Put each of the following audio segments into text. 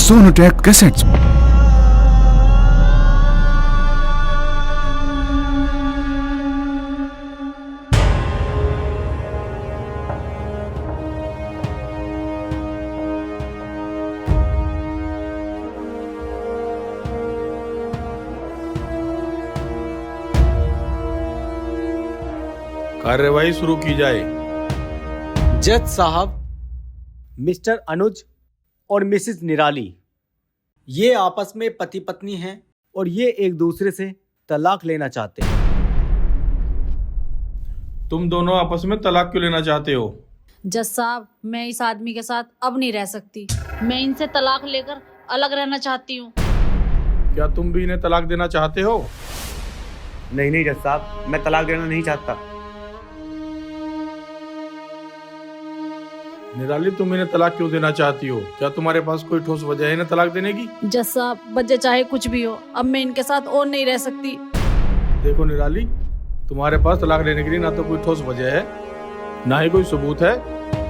Sonotech cassettes. कार्यवाही शुरू की जाए। जज साहब, मिस्टर अनुज और मिसेस निराली ये आपस में पति पत्नी हैं और ये एक दूसरे से तलाक लेना चाहते हैं। तुम दोनों आपस में तलाक क्यों लेना चाहते हो? जज साहब, मैं इस आदमी के साथ अब नहीं रह सकती। मैं इनसे तलाक लेकर अलग रहना चाहती हूँ। क्या तुम भी इन्हें तलाक देना चाहते हो? नहीं नहीं जज साहब, मैं तलाक देना नहीं चाहता। निराली, तुम इन्हें तलाक क्यों देना चाहती हो? क्या तुम्हारे पास कोई ठोस वजह है इन्हें तलाक देने की? जज साहब, वजह चाहे कुछ भी हो, अब मैं इनके साथ और नहीं रह सकती। देखो निराली, तुम्हारे पास तलाक लेने के लिए ना तो कोई ठोस वजह है, ना ही कोई सबूत है,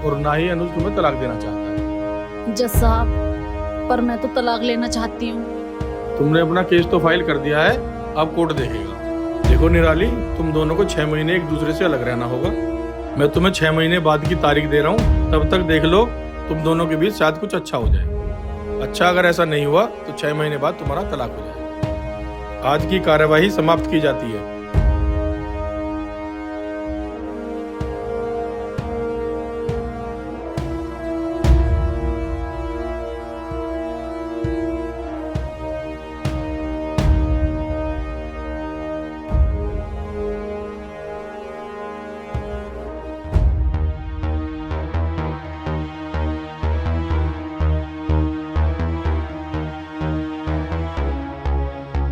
और ना ही अनुज तुम्हें तलाक देना चाहता है। जज साहब, पर मैं तो तलाक लेना चाहती हूँ। तुमने अपना केस तो फाइल कर दिया है, अब कोर्ट देखेगा। देखो निराली, तुम दोनों को 6 महीने एक दूसरे से अलग रहना होगा। मैं तुम्हें 6 महीने बाद की तारीख दे रहा हूँ, तब तक देख लो तुम दोनों के बीच शायद कुछ अच्छा हो जाए। अच्छा अगर ऐसा नहीं हुआ तो 6 महीने बाद तुम्हारा तलाक हो जाए। आज की कार्यवाही समाप्त की जाती है।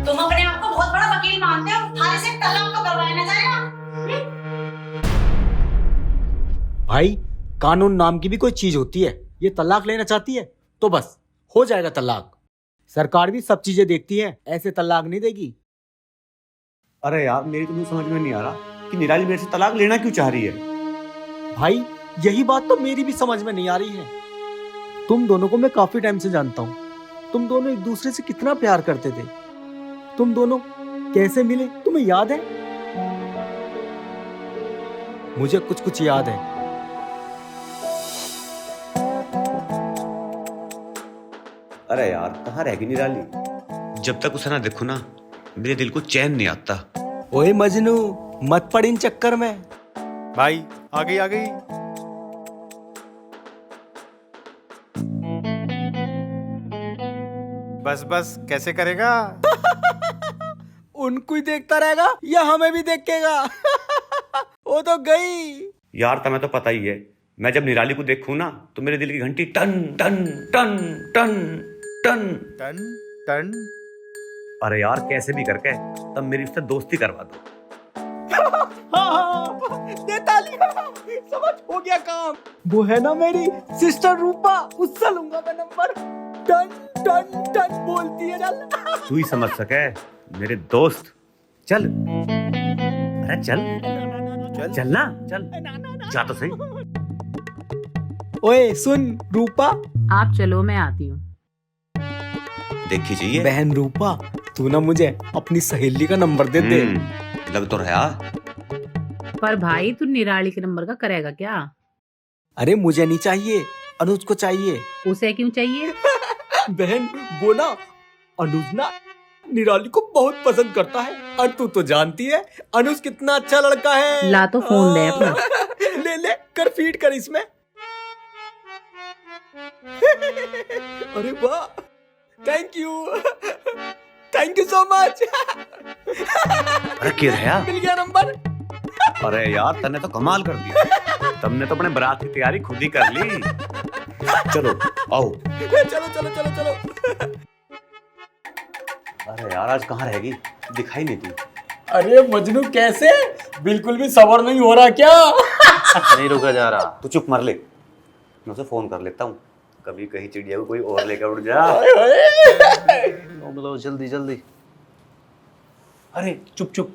तुम अपने आप को बहुत बड़ा वकील मानते हो, थाने से तलाक तो करवाया ना जाएगा। भाई, कानून नाम की भी कोई चीज होती है। ये तलाक लेना चाहती है तो बस हो जाएगा तलाक। सरकार भी सब चीजें देखती है, ऐसे तलाक नहीं देगी। अरे यार, मेरी तो समझ में नहीं आ रहा कि निराली मेरे से तलाक लेना क्यों चाह रही है। भाई, यही बात तो मेरी भी समझ में नहीं आ रही है। तुम दोनों को मैं काफी टाइम से जानता हूँ। तुम दोनों एक दूसरे से कितना प्यार करते थे। तुम दोनों कैसे मिले तुम्हें याद है? मुझे कुछ कुछ याद है। अरे यार, कहाँ रह गई निराली? जब तक उसे ना देखो ना, मेरे दिल को चैन नहीं आता। ओए मजनू, मत पड़ इन चक्कर में। भाई, आ गई आ गई। बस बस, कैसे करेगा? उनको ही देखता रहेगा या हमें भी देखेगा? वो तो गई। यार, तुम्हें तो पता ही है, मैं जब निराली को देखूं ना तो मेरे दिल की घंटी टन टन टन टन टन। टन टन। अरे यार, कैसे भी करके तब मेरी उससे दोस्ती करवा दो। दे तालियां। समझ हो गया काम। वो है ना मेरी सिस्टर रूपा, उससे लूंगा मैं नंबर। टन टन टन बोलती है। चल तू ही समझ सके मेरे दोस्त। चल, अरे चल चल चल ना, चल जा तो सही। ओए सुन रूपा। आप चलो, मैं आती हूँ। देखी चाहिए बहन रूपा, तू ना मुझे अपनी सहेली का नंबर दे दे। लग तो रहा। पर भाई, तू निराली के नंबर का करेगा क्या? अरे मुझे नहीं चाहिए, अनुज को चाहिए। उसे क्यों चाहिए? बहन, वो ना अनुज ना निराली को बहुत पसंद करता है, और तू तो जानती है अनुज कितना अच्छा लड़का है। ला तो फोन ले अपना। ले ले, कर फीड कर इसमें। अरे वाह, थैंक यू सो मच। अरे क्या रहा? मिल गया नंबर। अरे यार, तने तो कमाल कर दिया। तुमने तो अपने बारात की तैयारी खुद ही कर ली। चलो आओ। चलो चलो चलो चलो। अरे यार, आज कहाँ रहेगी? दिखाई नहीं दी। अरे मजनू, कैसे? बिल्कुल भी सबर नहीं हो रहा क्या? नहीं रुका जा रहा। तू चुप मर ले, मैं उसे फोन कर लेता हूँ। कभी कहीं चिड़िया को कोई और लेकर उड़ जा। बोलो जल्दी जल्दी। अरे चुप चुप।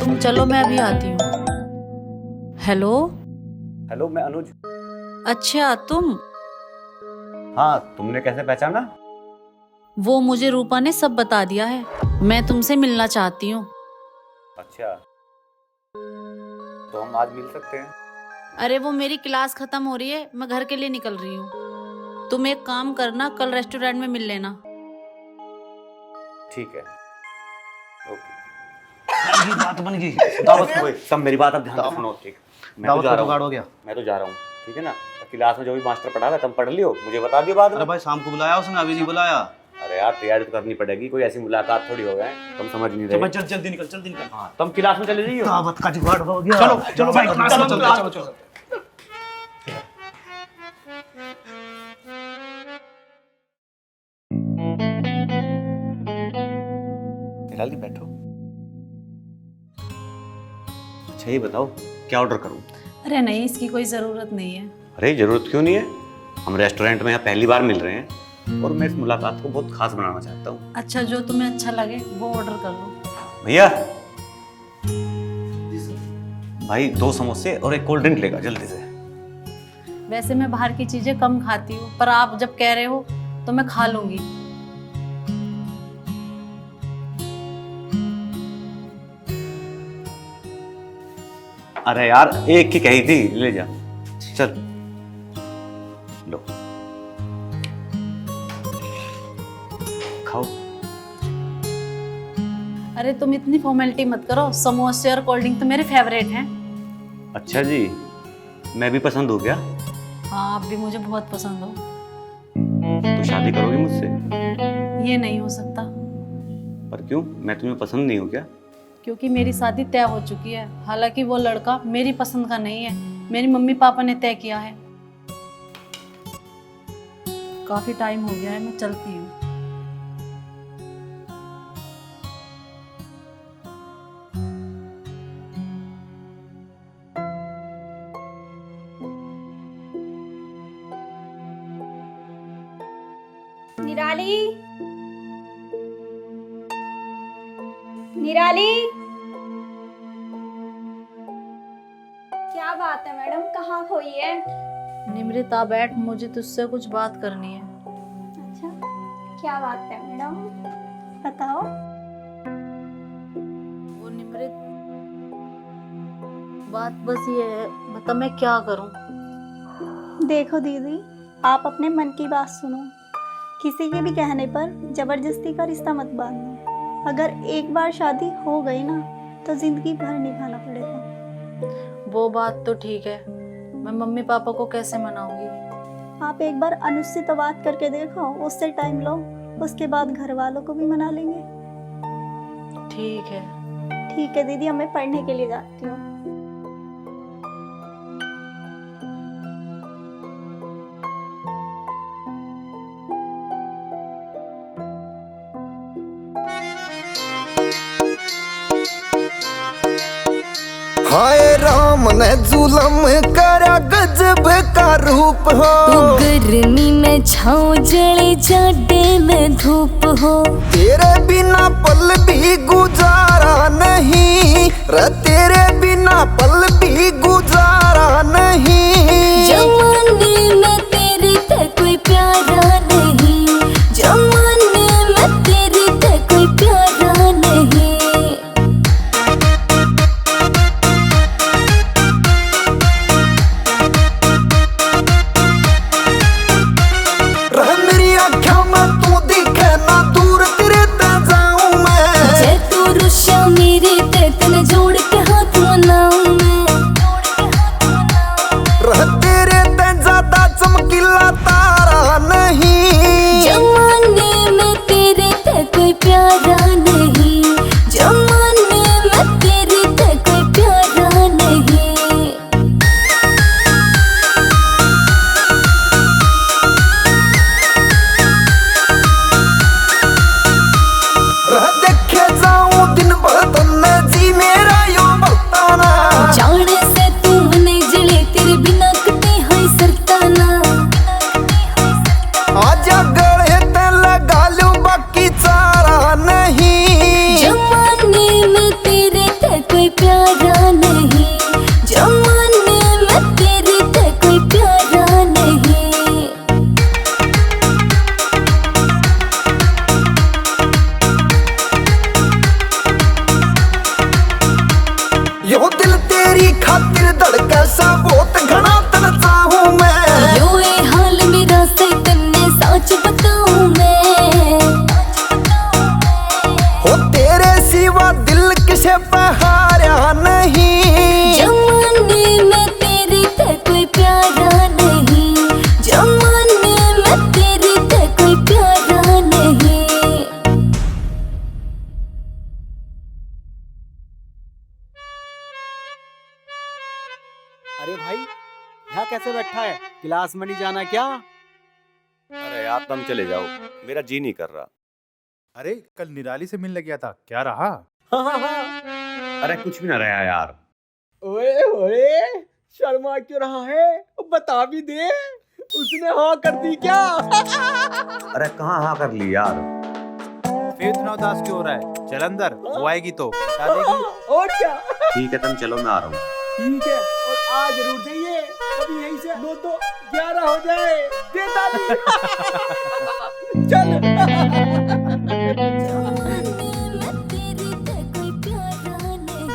तुम चलो, मैं अभी आती हूँ। हेलो। हेलो, मैं अनुज। अच्छा तुम। हाँ, तुमने कैसे पहचाना? वो मुझे रूपा ने सब बता दिया है। मैं तुमसे मिलना चाहती हूँ। अच्छा, तो हम आज मिल सकते हैं? अरे वो मेरी क्लास खत्म हो रही है, मैं घर के लिए निकल रही हूँ। तुम एक काम करना, कल रेस्टोरेंट में मिल लेना। ठीक है, ओके। बात बन गई। सब मेरी बात अब ध्यान से सुनो, ठीक? मैं तो जा रहा हूँ, मैं तो जा रहा हूँ, ठीक है ना? क्लास में जो भी मास्टर पढ़ा है तुम पढ़ लियो, मुझे बता दियो बाद में। अरे भाई शाम को बुलाया उसने, अभी नहीं बुलाया। अरे यार तैयारी तो करनी पड़ेगी, कोई ऐसी मुलाकात थोड़ी हो गए, तुम समझ नहीं रहे। चल जल्दी निकल, जल्दी निकल। हाँ, तुम क्लास में चले जाइयो। दावत का जुगाड़ हो गया। चलो चलो भाई, क्लास में चलो चलो। निराली बैठो। अच्छा ये बताओ क्या ऑर्डर करूं? अरे नहीं, इसकी कोई जरूरत नहीं है। अरे जरूरत क्यों नहीं है? हम रेस्टोरेंट में यहाँ पहली बार मिल रहे हैं और मैं इस मुलाकात को बहुत खास बनाना चाहता हूँ। अच्छा, जो तुम्हें अच्छा लगे वो ऑर्डर कर लो। भैया, भाई 2 समोसे और एक कोल्ड ड्रिंक लेगा जल्दी से। वैसे मैं बाहर की चीजें कम खाती हूँ, पर आप जब कह रहे हो तो मैं खा लूंगी। अरे यार एक की कही थी, ले जा। चल लो खाओ। अरे तुम इतनी फॉर्मेलिटी मत करो, समोसे और कोल्ड ड्रिंक तो मेरे फेवरेट हैं। अच्छा जी, मैं भी पसंद हूँ क्या? हाँ, आप भी मुझे बहुत पसंद हो। तो शादी करोगी मुझसे? ये नहीं हो सकता। पर क्यों, मैं तुम्हें पसंद नहीं हूँ क्या? क्योंकि मेरी शादी तय हो चुकी है। हालांकि वो लड़का मेरी पसंद का नहीं है, मेरी मम्मी पापा ने तय किया है। काफी टाइम हो गया है, मैं चलती हूँ। निराली, निराली, क्या बात है मैडम, कहाँ खोई है? निमृता बैठ, मुझे तुझसे कुछ बात करनी है। अच्छा, क्या बात है मैडम, बताओ। वो निमृत, बात बस ये है, बता मैं क्या करूं? देखो दीदी, आप अपने मन की बात सुनो। किसी के भी कहने पर जबरदस्ती का रिश्ता मत बांधना। अगर एक बार शादी हो गई ना तो जिंदगी भर निभाना पड़ेगा। वो बात तो ठीक है, मैं मम्मी पापा को कैसे मनाऊंगी? आप एक बार अनुज से तो बात करके देखो, उससे टाइम लो, उसके बाद घर वालों को भी मना लेंगे। ठीक है। ठीक है दीदी, अब मैं पढ़ने के लिए जाती हूँ। हाय राम ने जुलम करा गजब का रूप हो। तू गर्मी में छाँव जले जाडे में धूप हो। तेरे बिना पल भी गुजारा नहीं रे, तेरे बिना पल भी गुजारा नहीं। जमाने में तेरे तक कोई प्यारा नहीं, जमाने में तेरे तक कोई प्यारा नहीं। मेरी आँखों में तू दिखे ना, दूर तेरे ते जाऊं मैं। जे तू रुष्या मेरे ते तने जोड़ के हाथ मनाऊं मैं। तेरे ते ज्यादा चमकीला तारा नहीं। जमाने में तेरे ते कोई प्यारा नहीं, जमाने में तेरे ते कोई प्यारा नहीं। देखे जाऊं दिन भर तन्ने यो दिल तेरी खातिर धड़के सा बहुत घना तड़ता हूँ मैं। यो ये हाल मेरा से तन्ने सच बताऊं मैं। हो तेरे सिवा दिल किसे पहाड़ा नहीं। जमाने में तेरे ते कोई प्यारा नहीं। जमाने में तेरे ते कोई प्यारा नहीं। अरे भाई यहाँ कैसे बैठा है? क्लास में नहीं जाना क्या? अरे यार तुम चले जाओ, मेरा जी नहीं कर रहा। अरे कल निराली से मिलने गया था, क्या रहा? अरे कुछ भी ना रहा यार। ओए ओए, शर्मा क्यों रहा है? बता भी दे, उसने हाँ कर दी क्या? अरे कहाँ हाँ कर ली यार। फिर इतना उदास क्यों हो रहा है? चल अंदर, वो आएगी तो बता देगी। और क्या? ठीक है तुम चलो, मैं आ रहा हूँ। ठीक है, और आज जरूर जाइए, कभी यहीं से 9 तो 11 हो जाए। दे ताली। चल। जमाने में तेरे ते कोई प्यारा नहीं।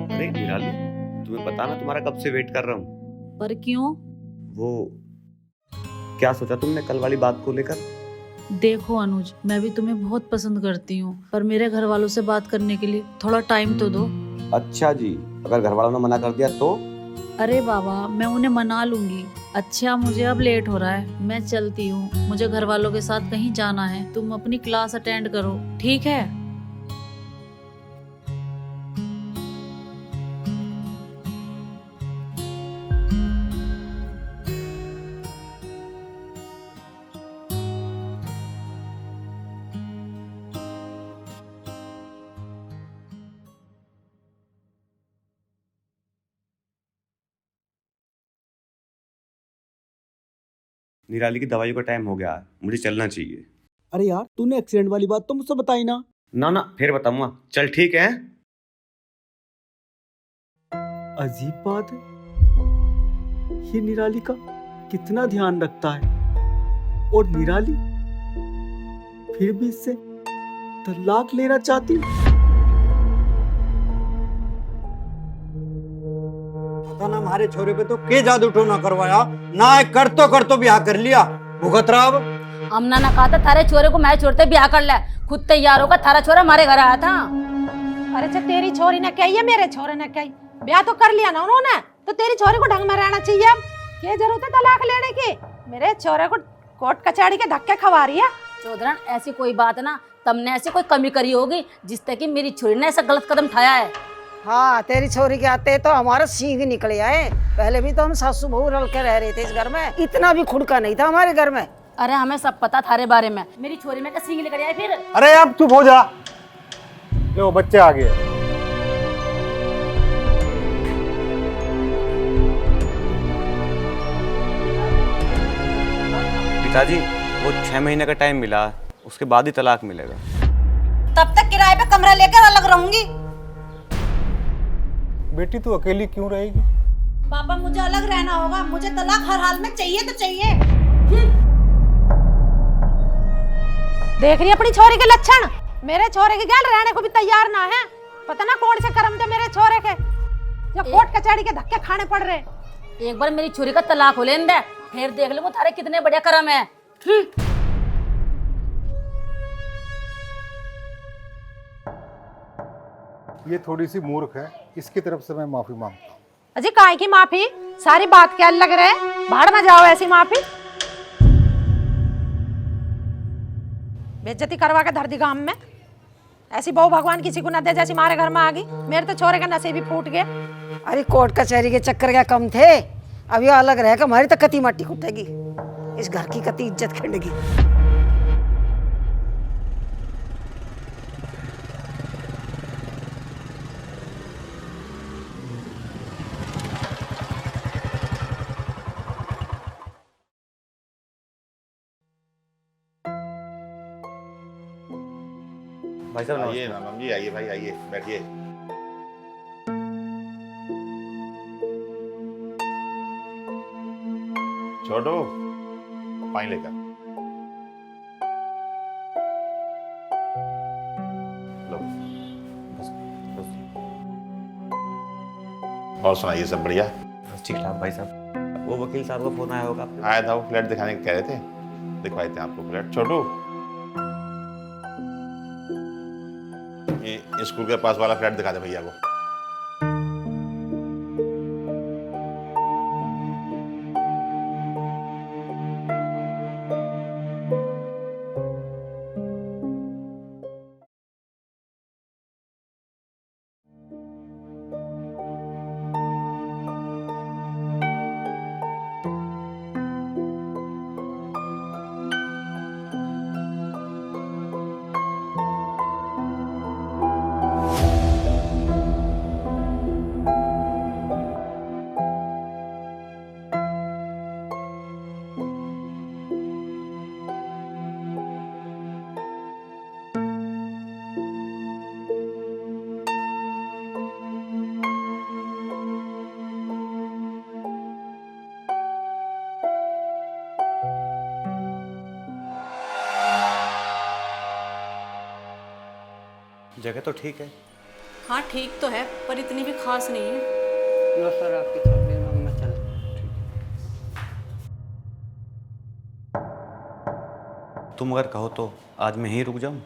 अरे निराली, तुम्हें पता ना तुम्हारा कब से वेट कर रहा हूँ। पर क्यों? वो क्या सोचा तुमने कल वाली बात को लेकर? देखो अनुज, मैं भी तुम्हें बहुत पसंद करती हूँ, पर मेरे घर वालों से बात करने के लिए थोड़ा टाइम तो दो। अच्छा जी, अगर घर वालों ने मना कर दिया तो? अरे बाबा, मैं उन्हें मना लूंगी। अच्छा, मुझे अब लेट हो रहा है, मैं चलती हूँ। मुझे घर वालों के साथ कहीं जाना है। तुम अपनी क्लास अटेंड करो, ठीक है? निराली की दवाई का टाइम हो गया है, मुझे चलना चाहिए। अरे यार, तूने एक्सीडेंट वाली बात तो मुझसे बताई ना। ना ना, फिर बताऊंगा। चल ठीक है। अजीब बात है, ये निराली का कितना ध्यान रखता है, और निराली फिर भी इससे तलाक लेना चाहती है। पता ना हमारे छोरे पे तो के जादू टोना करवाया ना, कर तो ब्याह कर लिया। भुगत रहा अब। हमने ना कहा था थारे छोरे को मैं छोड़ते ब्याह कर ले, खुद तैयार होकर थारा छोरा हमारे घर आया था। अरे जब तेरी छोरी ने कही है, मेरे छोरे ने कही, ब्याह तो कर लिया ना उन्होंने, तो तेरी छोरी को ढंग में रहना चाहिए। अब क्या जरूरत है तलाक लेने की? मेरे छोरे को कोर्ट कचहरी के धक्के खवा रही है। चौधरन, ऐसी कोई बात ना, तुमने ऐसी कोई कमी करी होगी जिससे कि मेरी छोरी ने ऐसा गलत कदम उठाया है। हाँ, तेरी छोरी के आते तो हमारा सींग निकले आए। पहले भी तो हम सासू बहू रल के रह रहे थे इस घर में, इतना भी खुड़का नहीं था हमारे घर में। अरे हमें सब पता थारे बारे में। मेरी छोरी में का सींग लेकर आए फिर। अरे अब चुप हो जा। लो बच्चे आ गए। पिताजी, वो 6 महीने का टाइम मिला, उसके बाद ही तलाक मिलेगा। तब तक किराए पे कमरा लेकर अलग रहूंगी। बेटी तू अकेली क्यों रहेगी? पापा, मुझे अलग रहना होगा। मुझे तलाक हर हाल में चाहिए तो चाहिए। देख रही अपनी छोरी के लक्षण। मेरे छोरे के गैल रहने को भी तैयार ना है। पता ना कौन से कर्म थे मेरे छोरे के, जो कोर्ट कचहरी के धक्के खाने पड़ रहे। एक बार मेरी छोरी का तलाक हो लेने दे, फिर देख ले वो थारे कितने बढ़िया कर्म है। ये थोड़ी सी मूर्ख है, इसकी तरफ से मैं माफी मांगता हूँ। अजी काय की माफी? सारी बात क्या लग रहा है? भाड़ में जाओ ऐसी माफी। बेइज्जती करवा के धर दी गांव में। ऐसी बहू भगवान किसी को न दे जैसी मारे घर में आ गई। मेरे तो छोरे का नसीब ही फूट गया। अरे कोर्ट कचहरी के चक्कर क्या कम थे? अब ये अलग रहेगा, हमारी तो कती मट्टी कुटेगी, इस घर की कती इज्जत खंडेगी। भाई साहब आइए मैम जी, आइए भाई, आइए बैठिए। छोटू पानी लेकर लो। और सुनाइए, सब बढ़िया? बस ठीक ठाक भाई साहब। वो वकील साहब का फोन आया होगा? आया था, वो फ्लैट दिखाने को कह रहे थे, दिखवाए थे आपको फ्लैट। छोटू ये स्कूल के पास वाला फ्लैट दिखा दे भैया को। जगह तो ठीक है। हाँ ठीक तो है, पर इतनी भी खास नहीं है। लो सर आपकी छोकरी में मैं चल। तुम अगर कहो तो आज मैं ही रुक जाऊं?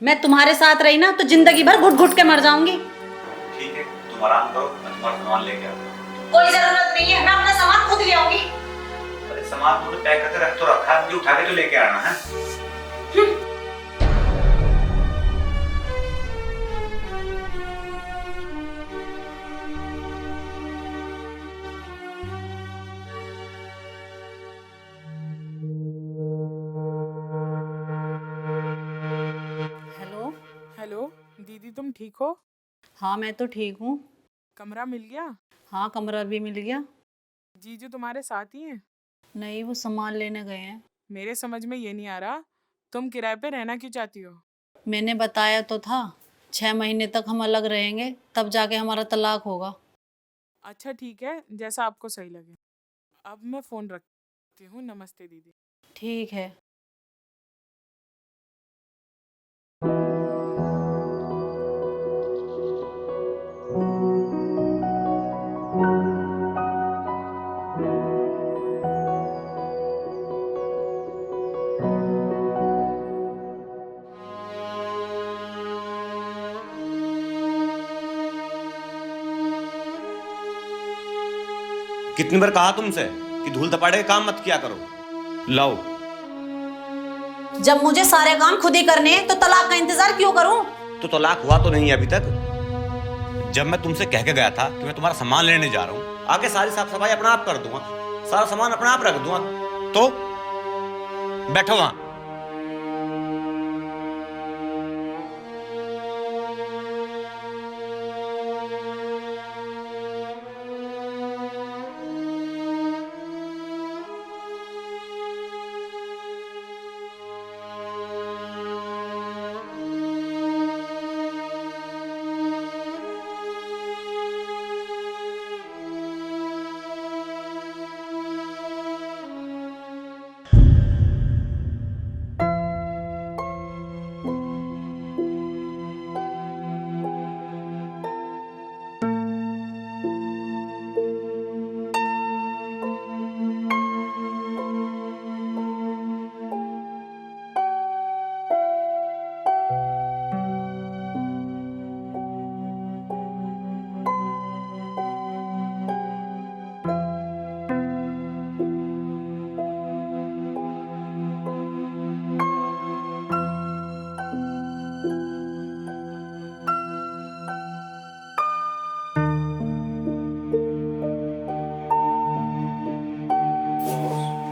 मैं तुम्हारे साथ रही ना तो जिंदगी भर घुट घुट के मर जाऊंगी। ठीक है, तुम आराम करो, मैं तुम्हारा सामान लेके आता हूँ। कोई जरूरत नहीं है, मैं अपना सामान खुद ले आऊंगी। अरे सामान तुमने पैक करके रख तो रखा है, मुझे उठा के तो लेके आना है। हेलो। हेलो दीदी, तुम ठीक हो? हाँ मैं तो ठीक हूँ। कमरा मिल गया? हाँ कमरा भी मिल गया। जीजू तुम्हारे साथ ही हैं? नहीं, वो सामान लेने गए हैं। मेरे समझ में ये नहीं आ रहा, तुम किराए पे रहना क्यों चाहती हो? मैंने बताया तो था 6 महीने तक हम अलग रहेंगे, तब जाके हमारा तलाक होगा। अच्छा ठीक है, जैसा आपको सही लगे। अब मैं फ़ोन रखती हूँ। नमस्ते दीदी। ठीक है। कितनी बार कहा तुमसे कि धूल धपाड़े के काम मत किया करो। लाओ। जब मुझे सारे काम खुद ही करने हैं, तो तलाक का इंतजार क्यों करूं? तो तलाक हुआ तो नहीं अभी तक। जब मैं तुमसे कह के गया था कि मैं तुम्हारा सामान लेने जा रहा हूँ, आके सारी साफ सफाई अपना आप कर दूंगा, सारा सामान अपना आप रख दूंगा, तो बैठो वहां।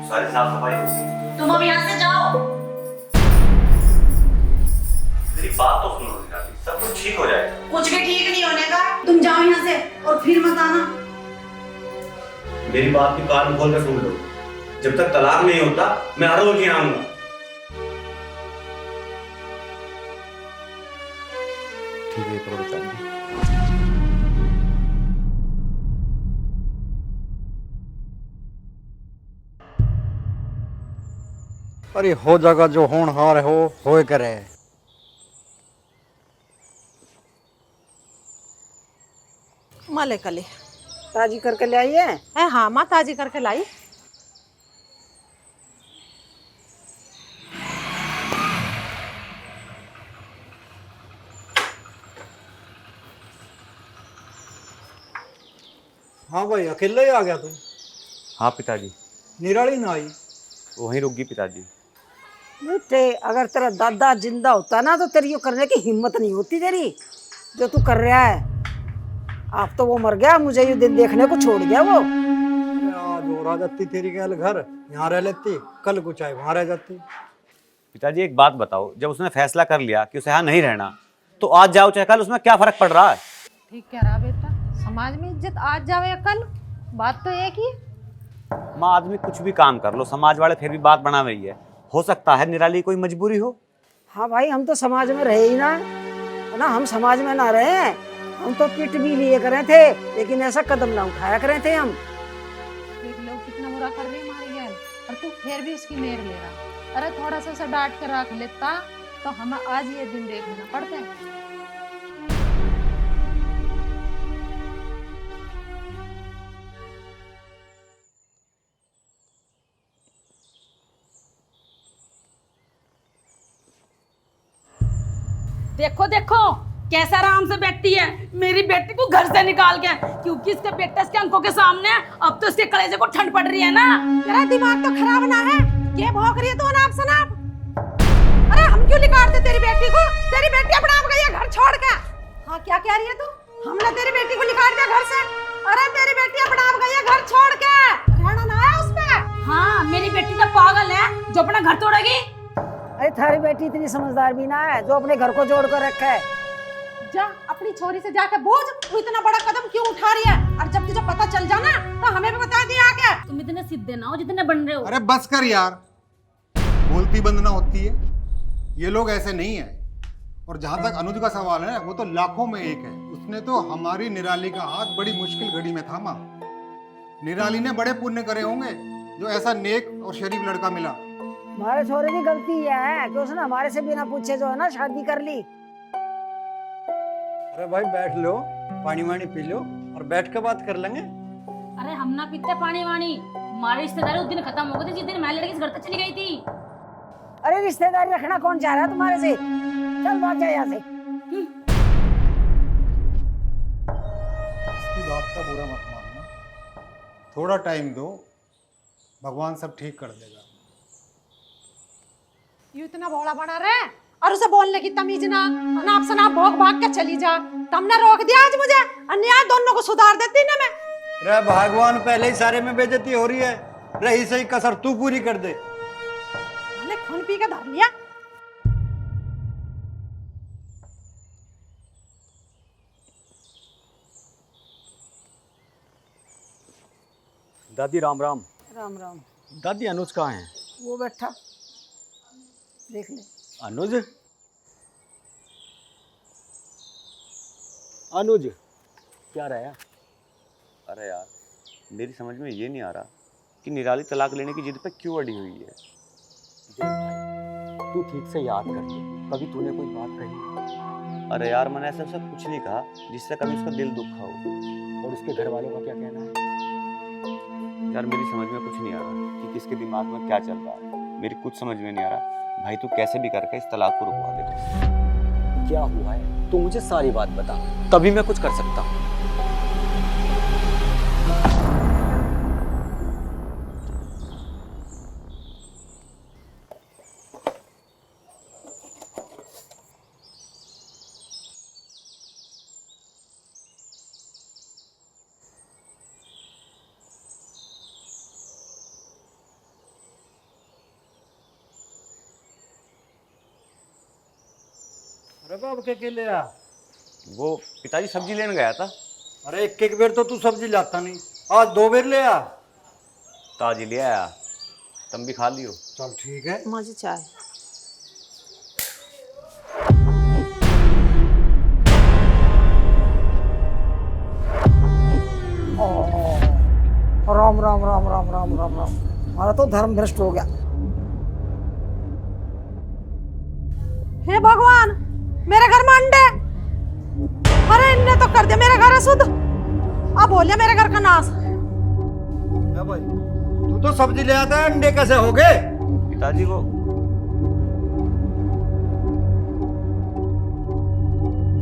सारी साफ सफाई होगी। तुम अब यहाँ से जाओ। मेरी बात तो सुनो निराली, सब कुछ ठीक हो जाएगा। कुछ भी ठीक नहीं होने का। तुम जाओ यहाँ से और फिर मत आना। मेरी बात की कान खोल कर सुन लो, जब तक तलाक नहीं होता मैं हर रोज यहाँ आऊंगा। ठीक है, तो बता दो। अरे हो जाएगा, जो होनहार है हो होए करे। माले कले ताजी करके ले आई है? हाँ माँ ताजी करके लाई। हाँ भाई, अकेले ही आ गया तू? हाँ पिताजी। निराली ना आई? वहीं रुक गई पिताजी। बेटे अगर तेरा दादा जिंदा होता ना तो तेरी यो करने की हिम्मत नहीं होती तेरी, जो तू कर रहा है। अब तो वो मर गया, मुझे ये दिन देखने को छोड़ गया वो। आज और आ जाती तेरी गैल घर, यहाँ रह लेती, कल कुछ आए वहां रह जाती। पिताजी एक बात बताओ, जब उसने फैसला कर लिया कि उसे यहाँ नहीं रहना, तो आज जाओ चाहे कल, उसमें क्या फर्क पड़ रहा है? ठीक कह रहा बेटा, समाज में इज्जत आज जावे या कल, बात तो एक ही। माँ आदमी कुछ भी काम कर लो, समाज वाले फिर भी बात बना रही है। हो सकता है निराली कोई मजबूरी हो। हाँ भाई, हम तो समाज में रहे ही ना, ना हम समाज में ना रहे, हम तो पिट भी लिए करे थे, लेकिन ऐसा कदम ना उठाया करे थे हम। देख लो कितना बुरा कर रही है हमारी गैल, और तू फिर भी उसकी मेर ले रहा। अरे थोड़ा सा उसे डांट कर रख लेता तो हमें आज ये दिन देखना पड़ता है। देखो देखो कैसा आराम से बैठती है, मेरी बेटी को घर से निकाल के, क्योंकि इसके बेटे इसके अंकों के सामने अब तो इसके कलेजे को ठंड पड़ रही है ना। तेरा दिमाग तो खराब ना है, ये भौंक रही है तो अनाप शनाप। अरे हम क्यों निकालते तेरी बेटी को? तेरी बेटी अपना आप गई है घर छोड़ के। हाँ क्या कह रही है तू? हमने तेरी बेटी को निकाल दिया घर से? अरे तेरी बेटी अपना आप गई है घर छोड़ के, रहना ना है उस पे। हाँ मेरी बेटी तो पागल है जो अपना घर तोड़ेगी। अरे थारी बेटी इतनी समझदार भी ना है जो अपने घर को जोड़ कर रखा है। जा अपनी छोरी से जाके बोझ, तू इतना बड़ा कदम क्यों उठा रही है? और जब तुझे पता चल जाना तो हमें भी बता दिया आके। तुम इतने सीधे ना हो जितने बन रहे हो। अरे बस कर यार, बोलती बंद ना होती है। ये लोग ऐसे नहीं है। और जहां तक अनुज का सवाल है, वो तो लाखों में एक है। उसने तो हमारी निराली का हाथ बड़ी मुश्किल घड़ी में थामा। निराली ने बड़े पुण्य करे होंगे जो ऐसा नेक और शरीफ लड़का मिला। हमारे छोरे की गलती है कि उसने हमारे से बिना पूछे जो है ना शादी कर ली। अरे भाई बैठ लो, पानी वानी पी लो और बैठ के बात कर लेंगे। अरे हम ना पीते पानी वानी, हमारी रिश्तेदारी उस दिन खत्म हो गई थी जिस दिन मैं लड़की इस घर तक चली गई थी। अरे रिश्तेदारी रखना कौन चाह रहा है तुम्हारे से? चल भाग जा यहाँ से। इसकी बात का बुरा मत मानना, थोड़ा टाइम दो, भगवान सब ठीक कर देगा। ये इतना भोला बना रहे और उसे बोलने की तमीज ना, अनाप शनाप भोग भाग के चली जा। तुमने रोक दिया आज मुझे, अन्याय दोनों को सुधार देती ना मैं। रे भगवान, पहले ही सारे में बेइज्जती हो रही है, रही सही कसर तू पूरी कर दे। मैंने खून पी के धर लिया। दादी राम राम। राम राम। दादी अनुज कहाँ है? वो बैठा, देख ले। अनुज, अनुज क्या रहा है? अरे यार, मेरी समझ में ये नहीं आ रहा कि निराली तलाक लेने की जिद पे क्यों अड़ी हुई है। देख भाई, तू ठीक से याद कर ले, कभी तूने कोई बात कही? अरे यार, मैंने ऐसा सब कुछ नहीं कहा जिससे कभी उसका दिल दुखा हो। और उसके घर वालों का क्या कहना है? यार मेरी समझ में कुछ नहीं आ रहा कि किसके दिमाग में क्या चल रहा है। मेरी कुछ समझ में नहीं आ रहा। भाई तू कैसे भी करके इस तलाक को रुकवा दे। क्या हुआ है तू मुझे सारी बात बता, तभी मैं कुछ कर सकता हूँ। अरे बाबू क्या ले आ? वो पिताजी सब्जी लेने गया था। अरे एक एक बेर तो तू सब्जी लाता नहीं, आज 2 बेर ले आ। ताजी ले आया, तुम भी खा लियो। चल ठीक है। मुझे चाय। राम राम राम राम राम राम राम। हमारा तो धर्म भ्रष्ट हो गया। हे भगवान, मेरे घर में अंडे। अरे इनने तो कर दिया मेरे घर शुद्ध, अब बोलिए मेरे घर का नाश। भाई तू तो सब्जी ले आता है, अंडे कैसे हो गए? पिताजी को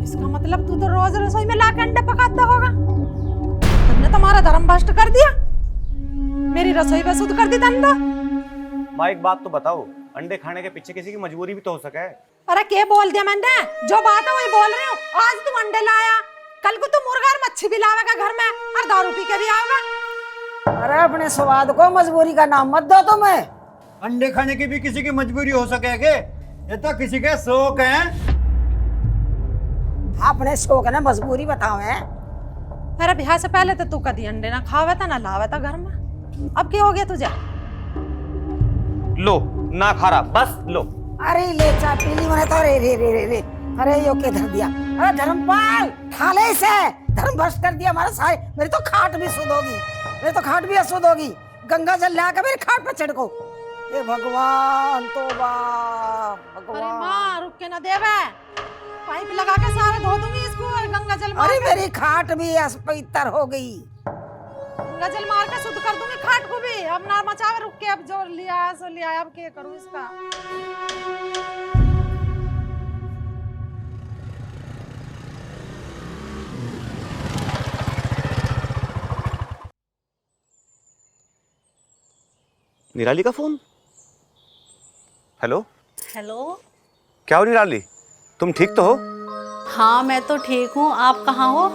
इसका मतलब तू तो रोज रसोई में लाके अंडे पकाता होगा। तुमने तुम्हारा धर्म भ्रष्ट कर दिया, मेरी रसोई में शुद्ध कर दी धंधा। माँ एक बात तो बताओ, अंडे खाने के पीछे किसी की मजबूरी भी तो हो सके। अरे क्या बोल दिया मैंने? जो बात है वही बोल रही हूँ। आज तुम अंडे लाया, कल को तुम मुर्गा और मच्छी भी लावेगा घर में और दारू पी के भी आओगा। अरे अपने स्वाद को मजबूरी का नाम मत दो तुम्हें। अंडे खाने की भी किसी की मजबूरी हो सके के? ये तो किसी के शौक हैं। अपने शौक ने मजबूरी बताओ है। अरे ब्याह से पहले तो तू कभी अंडे ना खावे था ना लावे था घर में, अब क्या हो गया तुझे? लो ना खा रहा, बस लो। अरे ले चा पीली मैंने तो रे रे रे रे रे। अरे यो के धर दिया। अरे धर्मपाल थाले से धर्म भ्रष्ट कर दिया हमारा सारे। मेरी तो खाट भी शुद्ध होगी, मेरी तो खाट भी अशुद्ध होगी। गंगा जल ला के मेरी खाट पे छिड़को। ए भगवान तौबा भगवान। अरे माँ रुक के ना देवे, पाइप लगा के सारे धो दूंगी इसको और गंगा जल मार। अरे मेरी खाट भी अस्पवित्र हो गई। गंगा जल मार के शुद्ध कर दूंगी खाट को भी। अब ना मचावे, रुक के, अब जो लिया सो लिया, अब क्या करूं इसका? निराली का फोन। Hello hello. क्या हो निराली, तुम ठीक तो हो? हाँ मैं तो ठीक हूँ, आप कहाँ हो?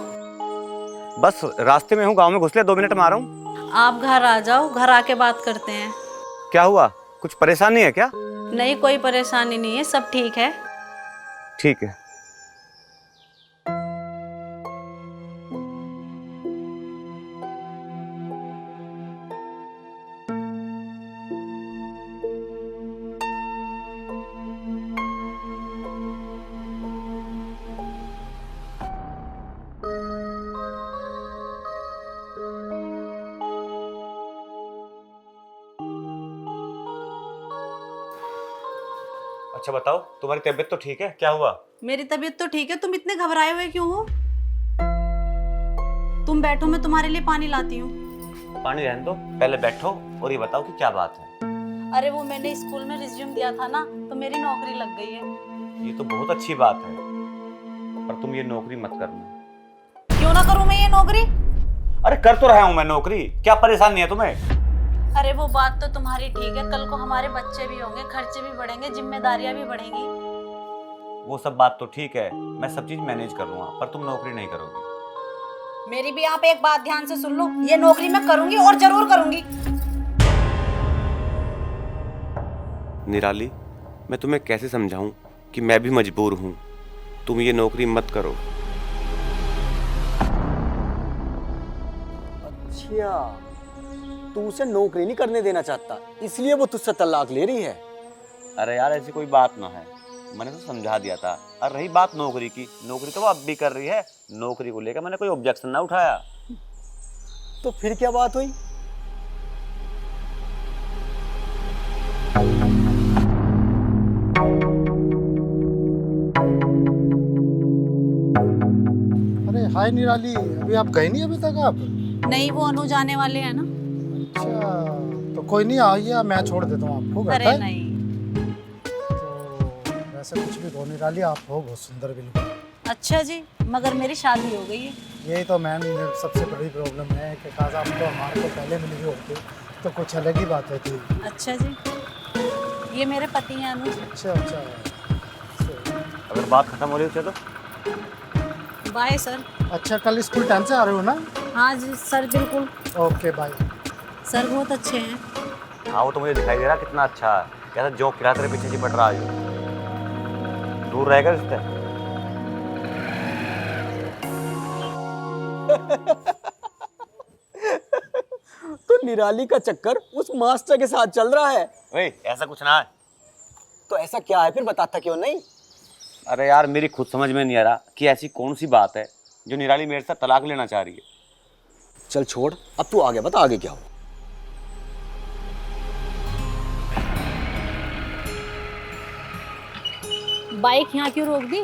बस रास्ते में हूँ, गांव में घुस लिया, 2 मिनट में आ रहा हूँ। आप घर आ जाओ, घर आके बात करते हैं। क्या हुआ, कुछ परेशानी है क्या? नहीं कोई परेशानी नहीं है, सब ठीक है। ठीक है। अच्छा बताओ, तुम्हारी तबीयत तो ठीक है? क्या हुआ? मेरी तबीयत तो ठीक है, तुम इतने घबराए हुए क्यों हो? तुम बैठो, मैं तुम्हारे लिए पानी लाती हूँ। पानी रहने दो, पहले बैठो और ये बताओ कि क्या बात है। अरे वो मैंने स्कूल में रिज्यूम दिया था ना, तो मेरी नौकरी लग गई है। ये तो बहुत अच्छी बात है, पर तुम ये नौकरी मत करना। क्यों ना करूँ मैं ये नौकरी? अरे कर तो रहा हूँ मैं नौकरी, क्या परेशानी है तुम्हें? अरे वो बात तो तुम्हारी ठीक है, कल को हमारे बच्चे भी होंगे, खर्चे भी बढ़ेंगे, जिम्मेदारियां भी बढ़ेंगी। वो सब बात तो ठीक है, मैं सब चीज मैनेज कर लूंगा, पर तुम नौकरी नहीं करोगी। मेरी भी आप एक बात ध्यान से सुन लो, ये नौकरी मैं करूंगी और जरूर करूंगी। निराली, मैं तुम्हें कैसे समझाऊं कि मैं भी मजबूर हूं, तुम ये नौकरी मत करो। अच्छा, तू उसे नौकरी नहीं करने देना चाहता, इसलिए वो तुझसे तलाक ले रही है? अरे यार ऐसी कोई बात ना है, मैंने तो समझा दिया था। और रही बात नौकरी की, नौकरी तो वो अब भी कर रही है, नौकरी को लेकर मैंने कोई ऑब्जेक्शन ना उठाया। तो फिर क्या बात हुई? अरे हाय निराली, अभी आप गए नहीं अभी तक? आप नहीं, वो अनु जाने वाले हैं ना। अच्छा, तो कोई नहीं, आइए मैं छोड़ देता हूँ आपको। अरे नहीं, तो वैसे कुछ भी कहो निराली, आप हो बहुत सुंदर बिल्कुल। अच्छा जी, मगर मेरी शादी हो गई है। यही तो मैम सबसे बड़ी प्रॉब्लम है कि काश आप तो हमारे को पहले मिल गए होते तो कुछ अलग ही बात होती। अच्छा जी, ये मेरे पति हैं अनु। अच्छा अच्छा, अगर बात खत्म हो रही हो चलो। Bye sir. अच्छा, कल स्कूल टाइम से आ रहे हो ना? हाँ जी सर, बिल्कुल। Okay bye. सर बहुत अच्छे हैं। हाँ वो तो मुझे दिखाई दे रहा कितना अच्छा है, कैसा जो खिला तेरे पीछे चिपट रहा है, दूर रहेगा रिश्ते। तो निराली का चक्कर उस मास्टर के साथ चल रहा है। ओए ऐसा कुछ ना है। तो ऐसा क्या है फिर, बताता क्यों नहीं? अरे यार मेरी खुद समझ में नहीं आ रहा कि ऐसी कौन सी बात है जो निराली मेरे साथ तलाक लेना चाह रही है। चल छोड़, अब तू आगे बता, आगे क्या हो? बाइक यहाँ क्यों रोक दी?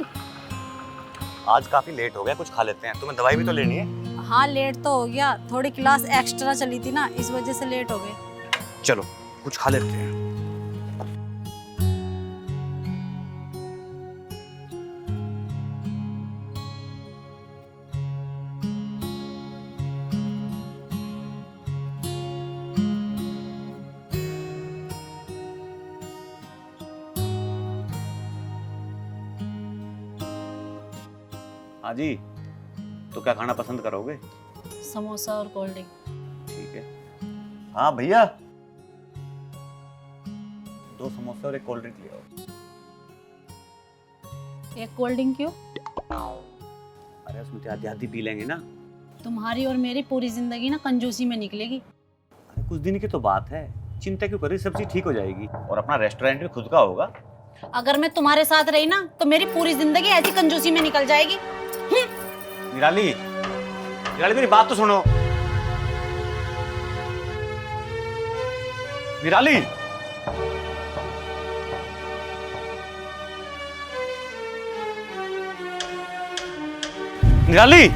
आज काफी लेट हो गया, कुछ खा लेते हैं। तुम्हें दवाई भी तो लेनी है। हाँ लेट तो हो गया, थोड़ी क्लास एक्स्ट्रा चली थी ना, इस वजह से लेट हो गए। चलो कुछ खा लेते हैं। हाँ जी, तो क्या खाना पसंद करोगे? समोसा और कोल्ड ड्रिंक। ठीक है। हाँ भैया, 2 समोसे और 1 कोल्ड ड्रिंक ले आओ। एक कोल्ड ड्रिंक क्यों? अरे उसमें तो आधी आधी पी लेंगे ना। तुम्हारी और मेरी पूरी जिंदगी ना कंजूसी में निकलेगी। अरे कुछ दिन की तो बात है, चिंता क्यों कर रही, सब चीज ठीक हो जाएगी। और अपना रेस्टोरेंट भी खुद का होगा। अगर मैं तुम्हारे साथ रही ना तो मेरी पूरी जिंदगी ऐसी कंजूसी में निकल जाएगी। निराली, निराली मेरी बात तो सुनो। निराली, निराली,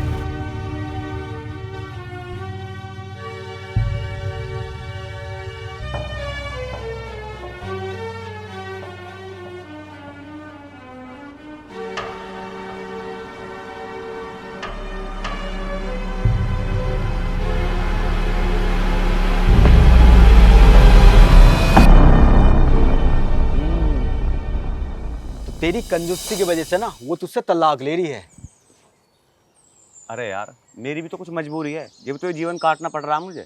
तेरी कंजूसी की वजह से ना वो तुझसे तलाक ले रही है। अरे यार मेरी भी तो कुछ मजबूरी है, ये भी तो जीवन काटना पड़ रहा है मुझे।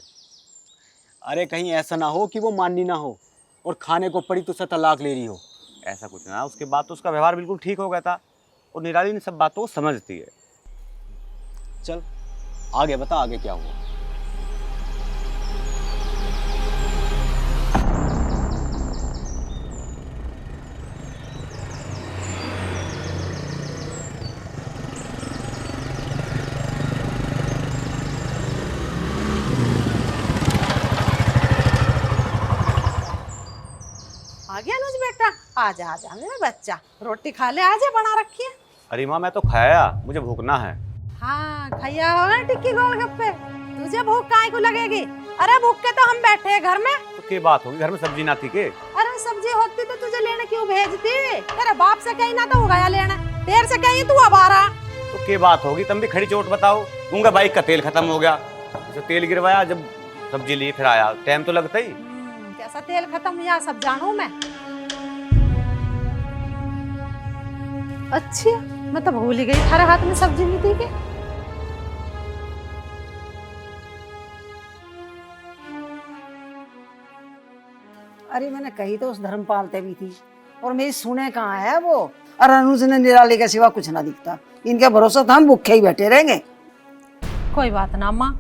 अरे कहीं ऐसा ना हो कि वो माननी ना हो और खाने को पड़ी तुझसे तलाक ले रही हो। ऐसा कुछ ना, उसके बाद तो उसका व्यवहार बिल्कुल ठीक हो गया था और निराली ने सब बातों को समझती है। चल आगे बता, आगे क्या हुआ? आ गया अनुज बेटा, आजा आजा मेरा बच्चा, रोटी खा ले, आजा बना रखी है। अरे माँ मैं तो खाया, मुझे भूखना है। हाँ खाया होगा टिक्की गोलगप्पे, तुझे भूख काहे को लगेगी? अरे भूख के तो हम बैठे हैं घर में। तो क्या बात होगी, घर में सब्जी ना थी के? अरे सब्जी होती तो तुझे लेने क्यों भेजती? तेरे बाप से कहीं ना तो हो गया लेने, देर से कहीं तू अब आ रहा। तो क्या बात होगी, तुम भी खड़ी चोट बताओ। उनका बाइक का तेल खत्म हो गया, तो तेल गिरवाया, जब सब्जी लिए फिर आया, टाइम तो लगता ही। कैसा तेल खत्म हुआ सब जानू मैं। अच्छा मैं तो भूल ही गई थारे हाथ में सब्जी नहीं थी के। अरे मैंने कही तो उस धर्मपाल ते भी थी, और मेरी सुने कहाँ है वो। और अनुज ने निराली के सिवा कुछ ना दिखता, इनके भरोसा था हम भूखे ही बैठे रहेंगे। कोई बात ना अम्मा,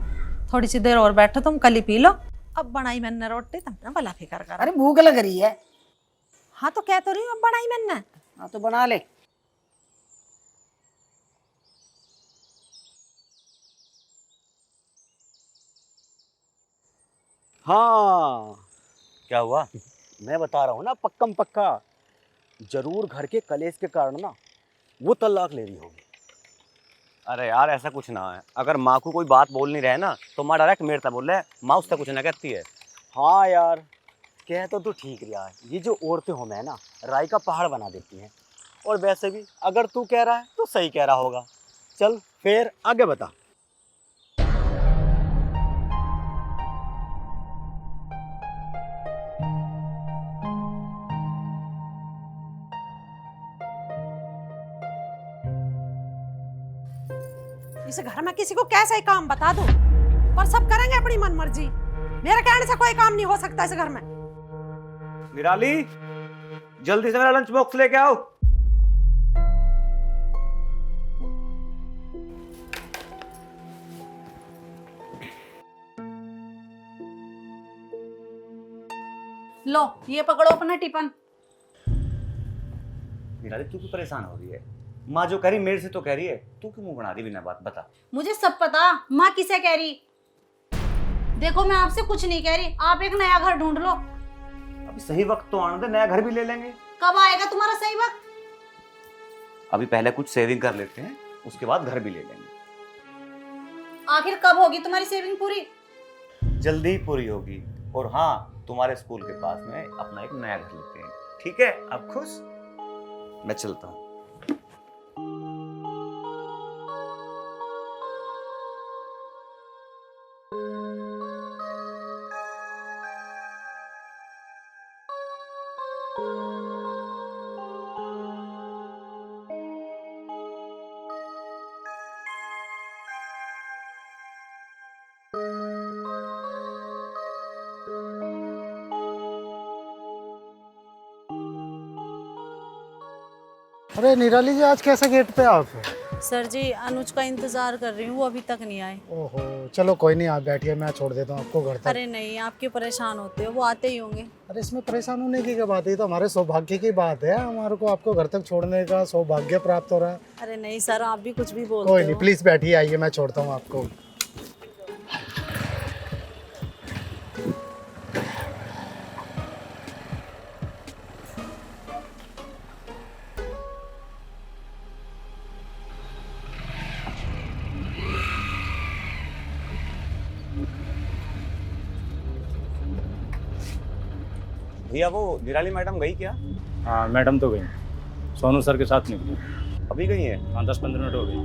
थोड़ी सी देर और बैठो, तुम कल ही पी लो। अब बनाई मैंने रोटी, तुमने भला फिकर कर। अरे भूख लग रही है। हाँ तो कह तो रही हूँ, अब बनाई मैंने। हाँ तो बना ले। हाँ क्या हुआ? मैं बता रहा हूँ ना, पक्कम पक्का जरूर घर के कलेश के कारण ना वो तलाक ले रही होगी। अरे यार ऐसा कुछ ना है, अगर माँ को कोई बात बोल नहीं रहे ना तो माँ डायरेक्ट मेरे तक बोल रहे, माँ उससे कुछ ना कहती है। हाँ यार कह तो तू ठीक रहा है, ये जो औरतें हो मैं ना राई का पहाड़ बना देती हैं। और वैसे भी अगर तू कह रहा है तो सही कह रहा होगा। चल फिर आगे बता। इस घर में किसी को कैसा ही काम बता दो, पर सब करेंगे अपनी मन मर्जी। मेरे कहने से कोई काम नहीं हो सकता इस घर में। निराली जल्दी से मेरा लंच बॉक्स लेके आओ। लो ये पकड़ो अपना टिफिन। निराली तू क्यों परेशान हो रही है? माँ जो कह रही मेरे से तो कह रही है, तू क्यों मुंह बना रही बिना बात? बता। मुझे सब पता, माँ किसे कह रही। देखो मैं आपसे कुछ नहीं कह रही, आप एक नया घर ढूंढ लो। अभी सही वक्त तो आने दे, नया घर भी ले लेंगे। कब आएगा तुम्हारा सही वक्त? अभी पहले कुछ सेविंग कर लेते हैं, उसके बाद घर भी ले लेंगे। आखिर कब होगी तुम्हारी सेविंग पूरी? जल्दी ही पूरी होगी। और हाँ, तुम्हारे स्कूल के पास में अपना एक नया घर लेते हैं। ठीक है, आप खुश? मैं चलता हूँ। अरे निराली जी, आज कैसे गेट पे आप? सर जी, अनुज का इंतजार कर रही हूँ, वो अभी तक नहीं आए। ओहो, चलो कोई नहीं, आप बैठिए, मैं छोड़ देता हूँ आपको घर तक। अरे नहीं, आप क्यों परेशान होते हो, वो आते ही होंगे। अरे इसमें परेशान होने की क्या बात है, ये तो हमारे सौभाग्य की बात है, हमारे को आपको घर तक छोड़ने का सौभाग्य प्राप्त हो रहा है। अरे नहीं सर, आप भी कुछ भी बोलते कोई हो। नहीं, प्लीज बैठिए, आइए, मैं छोड़ता हूँ आपको। भैया, वो निराली मैडम गई क्या? हाँ, मैडम तो गई, सोनू सर के साथ निकली। अभी गई है? हाँ, 10-15 मिनट हो गई।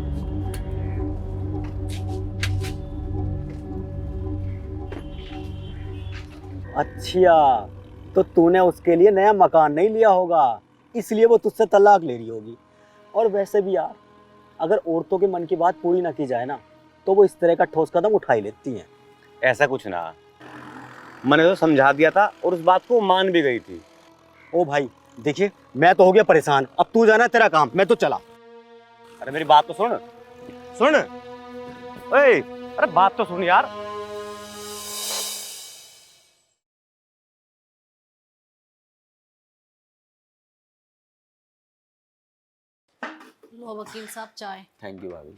अच्छा, तो तूने उसके लिए नया मकान नहीं लिया होगा, इसलिए वो तुझसे तलाक ले रही होगी। और वैसे भी यार, अगर औरतों के मन की बात पूरी ना की जाए ना, तो वो इस तरह का ठोस कदम उठा ही लेती हैं। ऐसा कुछ ना, मैंने तो समझा दिया था और उस बात को मान भी गई थी। ओ भाई देखिए, मैं तो हो गया परेशान, अब तू जाना, तेरा काम, मैं तो चला। अरे मेरी बात तो सुन सुन। ओए, अरे बात तो सुन यार। लो वकील साहब, चाय। थैंक यू भाभी।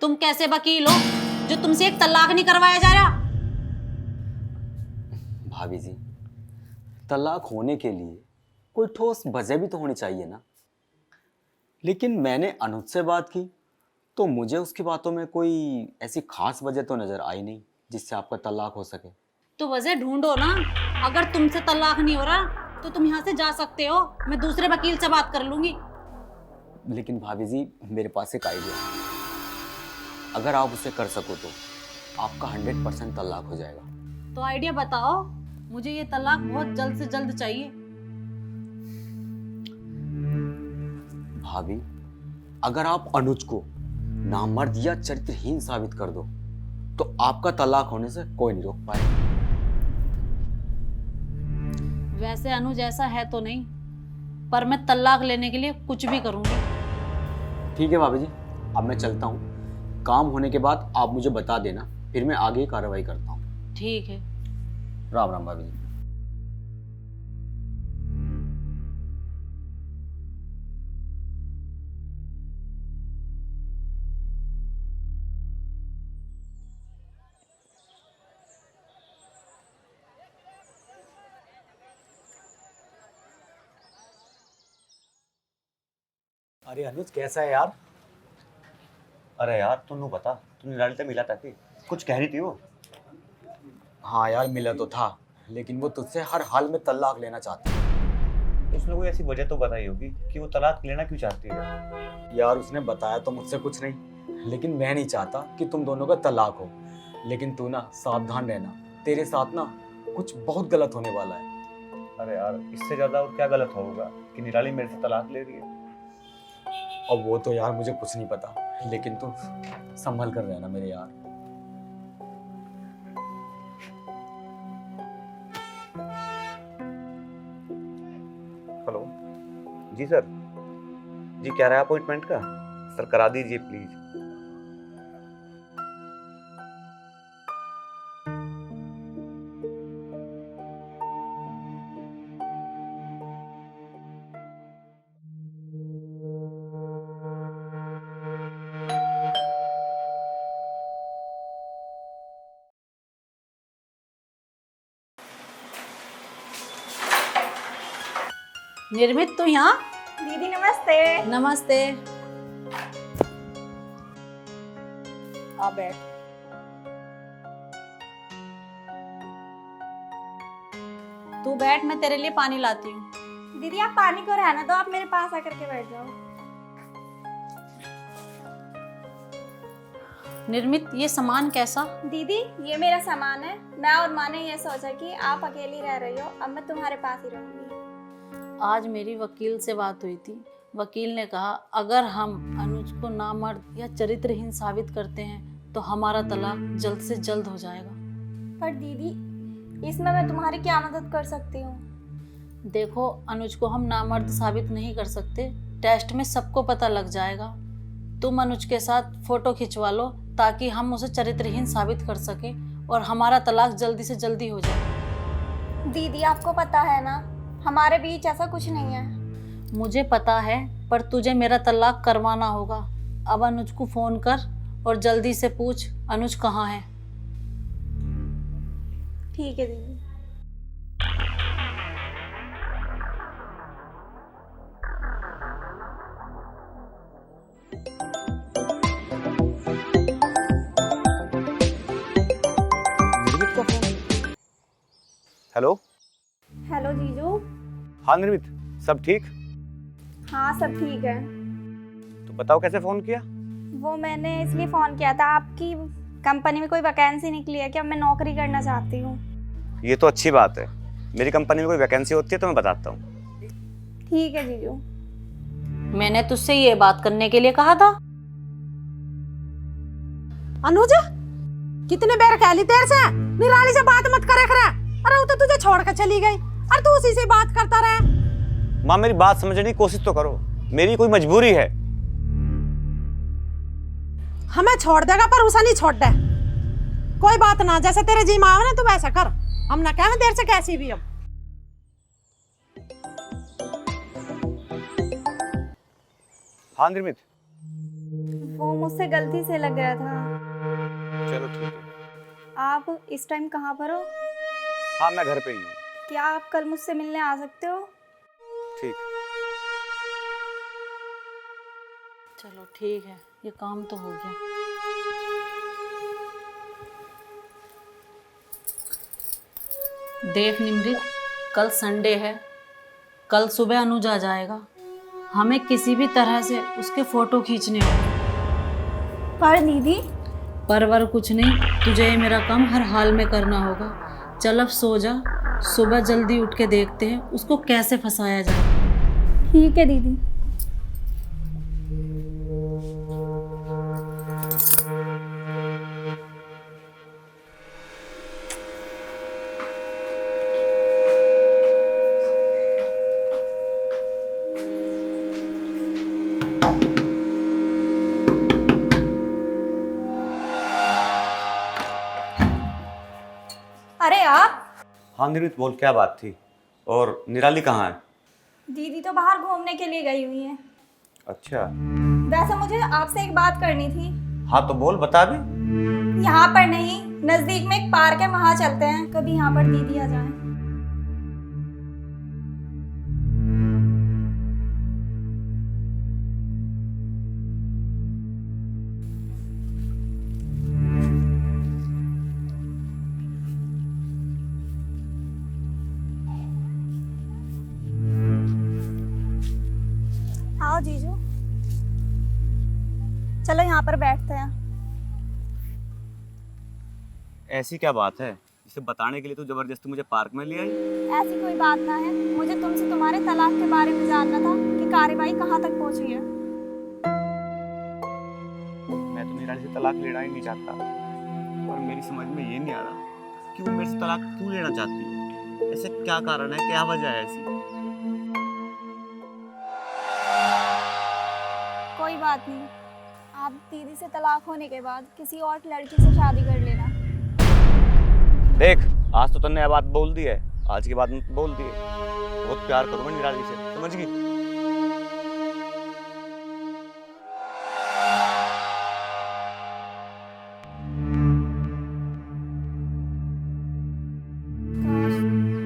तुम कैसे वकील हो जो तुमसे एक तलाक नहीं करवाया जा रहा? भाभी जी, तलाक होने के लिए कोई ठोस वजह भी तो होनी चाहिए ना। लेकिन मैंने अनुज से बात की तो मुझे उसकी बातों में कोई ऐसी खास वजह तो नजर आई नहीं जिससे आपका तलाक हो सके। तो वजह ढूंढो ना। अगर तुमसे तलाक नहीं हो रहा तो तुम यहाँ से जा सकते हो, मैं दूसरे वकील से बात कर लूंगी। लेकिन भाभी जी, मेरे पास एक आइडिया, अगर आप उसे कर सको तो आपका 100% तलाक हो जाएगा। तो आइडिया बताओ, मुझे ये तलाक बहुत जल्द से जल्द चाहिए। भाभी, अगर आप अनुज को नामर्द या चरित्रहीन साबित कर दो तो आपका तलाक होने से कोई नहीं रोक पाए। वैसे अनुज ऐसा है तो नहीं, पर मैं तलाक लेने के लिए कुछ भी करूंगी। ठीक है भाभी जी, अब मैं चलता हूँ, काम होने के बाद आप मुझे बता देना, फिर मैं आगे की कार्रवाई करता हूँ। ठीक है। राम राम भाभी जी। अरे अनुज, कैसा है यार? अरे यार, तुमने बता, तू निराली से मिला था कि कुछ कह रही थी वो? हाँ यार, मिला तो था, लेकिन वो तुझसे हर हाल में तलाक लेना चाहती है। उसने कोई ऐसी वजह तो बताई होगी कि वो तलाक लेना क्यों चाहती है। यार उसने बताया तो मुझसे कुछ नहीं, लेकिन मैं नहीं चाहता कि तुम दोनों का तलाक हो। लेकिन तू ना सावधान रहना, तेरे साथ ना कुछ बहुत गलत होने वाला है। अरे यार, इससे ज्यादा और क्या गलत होगा कि निराली मेरे से तलाक ले रही है। अब वो तो यार मुझे कुछ नहीं पता, लेकिन तू संभल कर रहना मेरे यार। हेलो जी सर, जी क्या रहा है अपॉइंटमेंट का? सर करा दीजिए प्लीज। निर्मित तू यहाँ? दीदी नमस्ते। नमस्ते। आ बैठ। तू बैठ, मैं तेरे लिए पानी लाती हूँ। दीदी आप पानी को रहने दो, आप मेरे पास आकर के बैठ जाओ। निर्मित, ये सामान कैसा? दीदी ये मेरा सामान है। मैं और माँ ने ये सोचा कि आप अकेली रह रही हो, अब मैं तुम्हारे पास ही रहूंगी। आज मेरी वकील से बात हुई थी। वकील ने कहा अगर हम अनुज को नामर्द या चरित्रहीन साबित करते हैं तो हमारा तलाक जल्द से जल्द हो जाएगा। पर दीदी इसमें मैं तुम्हारी क्या मदद कर सकती हूँ? देखो, अनुज को हम नामर्द साबित नहीं कर सकते, टेस्ट में सबको पता लग जाएगा। तुम अनुज के साथ फोटो खिंचवा लो ताकि हम उसे चरित्रहीन साबित कर सके और हमारा तलाक जल्दी से जल्दी हो जाए। दीदी आपको पता है ना, हमारे बीच ऐसा कुछ नहीं है। मुझे पता है, पर तुझे मेरा तलाक करवाना होगा। अब अनुज को फोन कर और जल्दी से पूछ अनुज कहाँ है। ठीक है दीदी। हेलो। हेलो जीजू। हाँ निर्मित, सब ठीक? हाँ सब ठीक है। तो बताओ कैसे फोन किया? वो मैंने इसलिए फ़ोन किया था, आपकी कंपनी में कोई वैकेंसी निकली है कि अब मैं नौकरी करना चाहती हूँ। ये तो अच्छी बात है। मेरी कंपनी में कोई वैकेंसी होती है तो मैं बताता हूँ। ठीक है जीजू। मैंने तुझसे ये बात करने के लिए कहा था। अनुज, कितने बार कह ली तेरे से निराली से बात मत करे खरा। अरे वो तो तुझे छोड़ कर चली गई और तू उसी से बात करता रहे। माँ मेरी बात समझने की कोशिश तो करो, मेरी कोई मजबूरी है। हमें छोड़ देगा पर उसे नहीं छोड़ दे। कोई बात ना, जैसे तेरे जी माँ ने तू वैसा कर। हम ना कहें देर से कैसी भी। अब हाँ निर्मित। वो मुझसे गलती से लग गया था। चलो ठीक है। आप इस टाइम कहाँ पर हो? हाँ मैं घर पे ही हूँ। क्या आप कल मुझसे मिलने आ सकते हो? ठीक। चलो ठीक है, ये काम तो हो गया। देख निमृत, कल संडे है, कल सुबह अनुज आ जाएगा। हमें किसी भी तरह से उसके फोटो खींचने होंगे। पर दीदी। परवर कुछ नहीं, तुझे ये मेरा काम हर हाल में करना होगा। चल अब सो जा, सुबह जल्दी उठ के देखते हैं उसको कैसे फंसाया जाए। ठीक है दीदी। अरे आप। हाँ निर्मित बोल, क्या बात थी? और निराली कहाँ है? दीदी तो बाहर घूमने के लिए गई हुई है। अच्छा। वैसे मुझे आपसे एक बात करनी थी। हाँ तो बोल, बता भी। यहाँ पर नहीं, नजदीक में एक पार्क है, वहाँ चलते हैं। कभी यहाँ पर दीदी आ जाए। आओ जीजू, चलो यहाँ पर बैठते हैं। ऐसी क्या बात है? इसे बताने के लिए तो जबरदस्ती मुझे पार्क में ले आई। ऐसी कोई बात ना है, मुझे तुमसे तुम्हारे तलाक के बारे में जानना था कि कार्यवाही कहाँ तक पहुँची है। मैं तो निराली से तलाक लेना ही नहीं चाहता, पर मेरी समझ में ये नहीं आ रहा कि वो मेरे से तलाक क्यों लेना चाहती है। ऐसे क्या कारण है, क्या वजह है ऐसी? कोई बात नहीं, आप दीदी से तलाक होने के बाद किसी और लड़की से शादी कर लेना। देख, आज तो तन्ने यह बात बोल दी है, आज के बाद मत बोल दिए। बहुत प्यार करूँ मैं निराली से, समझ गई? काश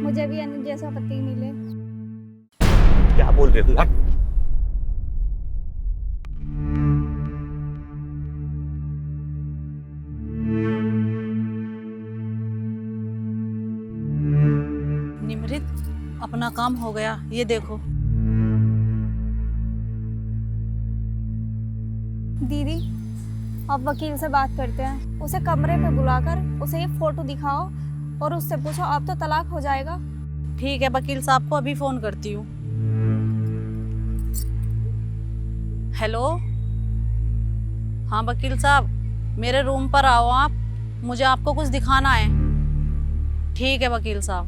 मुझे भी अनुज जैसा पति मिले। क्या बोल रहे हो? निमृत, अपना काम हो गया, ये देखो। दीदी, अब वकील से बात करते हैं। उसे कमरे पे बुलाकर उसे ये फोटो दिखाओ और उससे पूछो अब तो तलाक हो जाएगा। ठीक है, वकील साहब को अभी फोन करती हूँ। हेलो, हाँ वकील साहब, मेरे रूम पर आओ आप, मुझे आपको कुछ दिखाना है। ठीक है वकील साहब,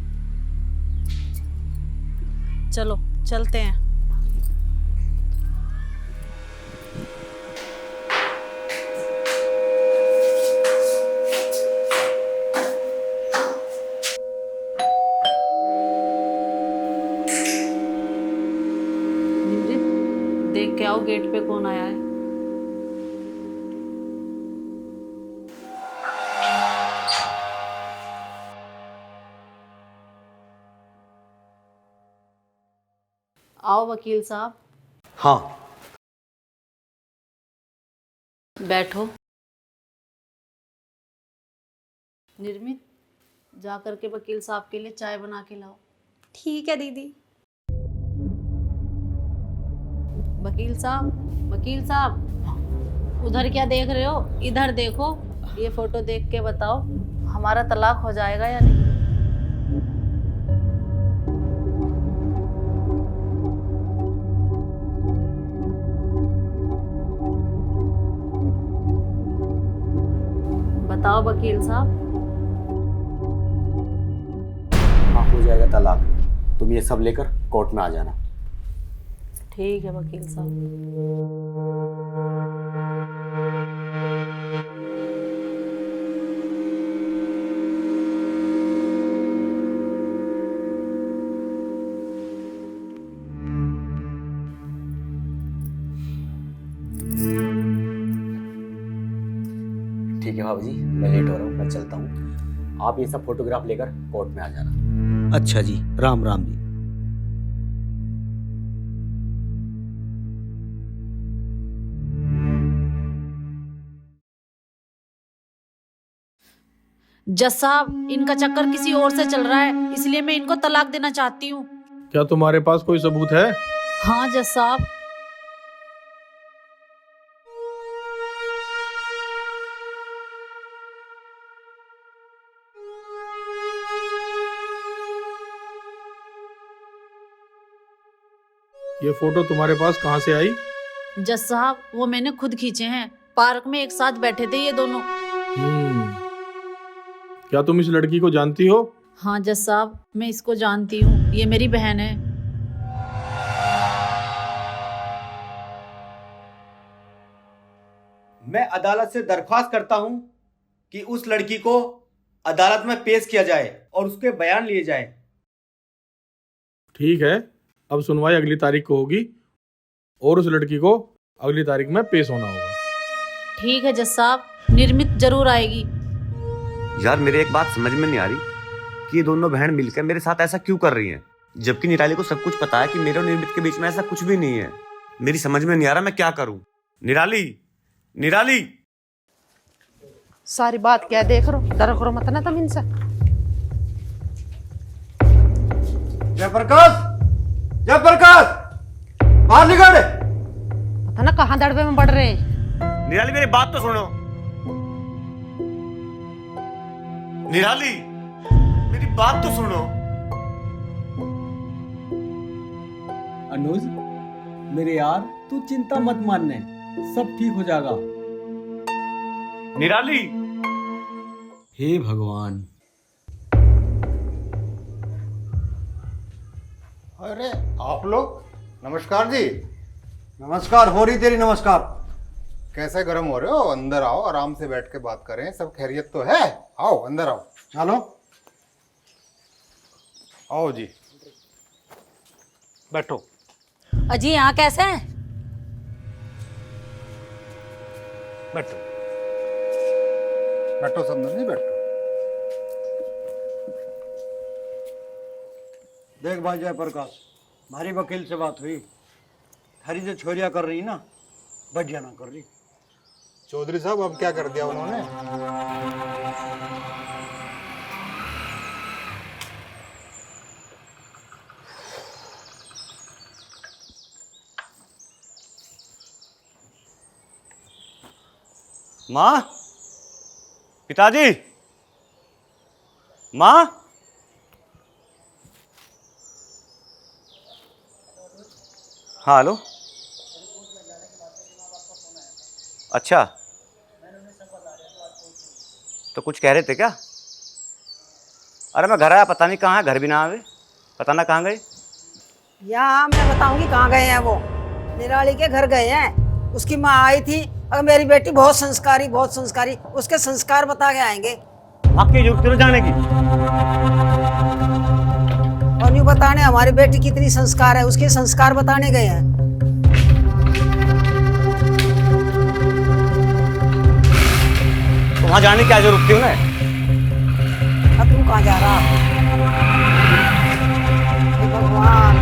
चलो चलते हैं। निमृत, देख के आओ गेट पे कौन आया है। आओ वकील साहब। हाँ। बैठो। निर्मित, जा करके वकील साहब के लिए चाय बना के लाओ। ठीक है दीदी। वकील साहब, वकील साहब, उधर क्या देख रहे हो? इधर देखो, ये फोटो देख के बताओ हमारा तलाक हो जाएगा या नहीं। बताओ वकील साहब। हाँ, हो जाएगा तलाक। तुम ये सब लेकर कोर्ट में आ जाना। ठीक है वकील साहब। ठीक है भाभी जी, मैं लेट हो रहा हूँ, मैं चलता हूँ। आप ये सब फोटोग्राफ लेकर कोर्ट में आ जाना। अच्छा जी, राम राम जी। जज साहब, इनका चक्कर किसी और से चल रहा है, इसलिए मैं इनको तलाक देना चाहती हूँ। क्या तुम्हारे पास कोई सबूत है? हाँ जज साहब। ये फोटो तुम्हारे पास कहाँ से आई? जज साहब, वो मैंने खुद खींचे हैं। पार्क में एक साथ बैठे थे ये दोनों। क्या तुम इस लड़की को जानती हो? हाँ जज साहब, मैं इसको जानती हूँ, ये मेरी बहन है। मैं अदालत से दरख्वास्त करता हूं कि उस लड़की को अदालत में पेश किया जाए और उसके बयान लिए जाए। ठीक है, अब सुनवाई अगली तारीख को होगी और उस लड़की को अगली तारीख में पेश होना होगा। ठीक है जज साहब, निर्मित जरूर आएगी। यार मेरे एक बात समझ में नहीं आ रही कि ये दोनों बहन मिलकर मेरे साथ ऐसा क्यों कर रही हैं, जबकि निराली को सब कुछ पता है कि मेरे और निर्मित के बीच में ऐसा कुछ भी नहीं है। मेरी समझ में नहीं आ रहा मैं क्या करूं। निराली, निराली, सारी बात क्या देख रो, डर करो मत ना तुम इनसे। जयप्रकाश, जयप्रकाश, बाहर निकल। पता ना कहाँ दड़बे में बढ़ रहे हैं। निराली मेरी बात तो सुनो। निराली मेरी बात तो सुनो। अनुज, मेरे यार, तू चिंता मत मानने, सब ठीक हो जाएगा। निराली, हे भगवान। अरे आप लोग, नमस्कार जी। नमस्कार हो रही तेरी। नमस्कार। कैसे गर्म हो रहे हो? अंदर आओ, आराम से बैठ के बात करें। सब खैरियत तो है? आओ अंदर आओ। चलो आओ जी, बैठो। अजी यहाँ कैसे हैं? बैठो बैठो, सब नहीं बैठो। देख भाई जयप्रकाश, हमारी वकील से बात हुई, थारी जो छोरिया कर रही ना बढ़िया ना कर रही। चौधरी साहब अब क्या कर दिया उन्होंने? माँ, पिताजी, माँ। हाँ हेलो। अच्छा, तो कुछ कह रहे थे क्या? अरे मैं घर आया, पता नहीं कहाँ है, घर भी ना आवे, पता ना कहाँ गए। यहाँ मैं बताऊंगी कहाँ गए हैं वो। निराली के घर गए हैं। उसकी माँ आई थी, अगर मेरी बेटी बहुत संस्कारी, उसके संस्कार बता के आएंगे। आपकी जरूरत क्यों जाने की? और यूँ बताने हमारी बेटी कितनी संस्कार है, उसके संस्कार बताने गए हैं। तो वहाँ जाने की क्या जरूरत थी उन्हें? अब तू कहाँ जा रहा? हे भगवान,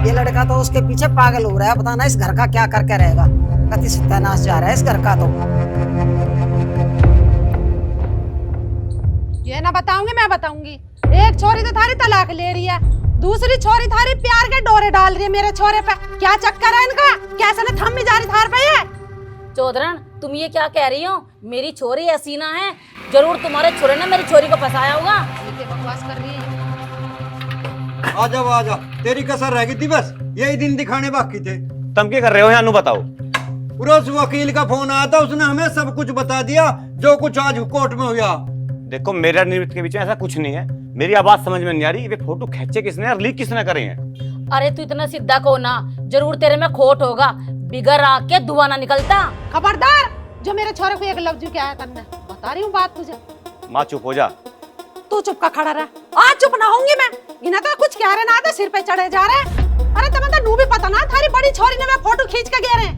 ये लड़का तो उसके पीछे पागल हो रहा है। पता ना इस घर का क्या करके रहेगा। कति सत्यानाश जा रहा है इस घर का। तो ये ना बताऊंगी, मैं बताऊंगी। एक छोरी तो थारी तलाक ले रही है, दूसरी छोरी थारी प्यार के डोरे डाल रही है मेरे छोरे पे। क्या चक्कर है इनका? कैसे न थम जा रही थार पे ये? चौधरन, तुम ये क्या कह रही हो? मेरी छोरी हसीना है, जरूर तुम्हारे छोरे ने मेरी छोरी को फंसाया होगा। ये बकवास कर रही है। आ जा, तेरी कसर रह गई थी, बस यही दिन दिखाने बाकी थे। तुम क्या कर रहे हो यहाँ? बताओ। उस वकील का फोन आया था, उसने हमें सब कुछ बता दिया जो कुछ आज कोर्ट में हुआ। देखो, मेरा निमित्त के बीच में ऐसा कुछ नहीं है। मेरी आवाज समझ में नहीं आ रही, ये फोटो खींचे किसने और लीक किसने करे हैं? अरे तू इतना सीधा को ना, जरूर तेरे में खोट होगा, बिगर आग के धुआं ना निकलता। खबरदार, जो मेरे छोरे को एक लफ्ज क्या है तन्ने, बता रही हूँ बात तुझे। माँ चुप हो जा। तू चुप का खड़ा रहा। आज चुप ना होंगी मैं। इन्हें तो कुछ कह रहे ना, तो सिर पे चढ़े जा रहे। अरे तुम्हें तो नू भी पता ना, थारी बड़ी छोरी ने मैं फोटो खींच के गए रहे।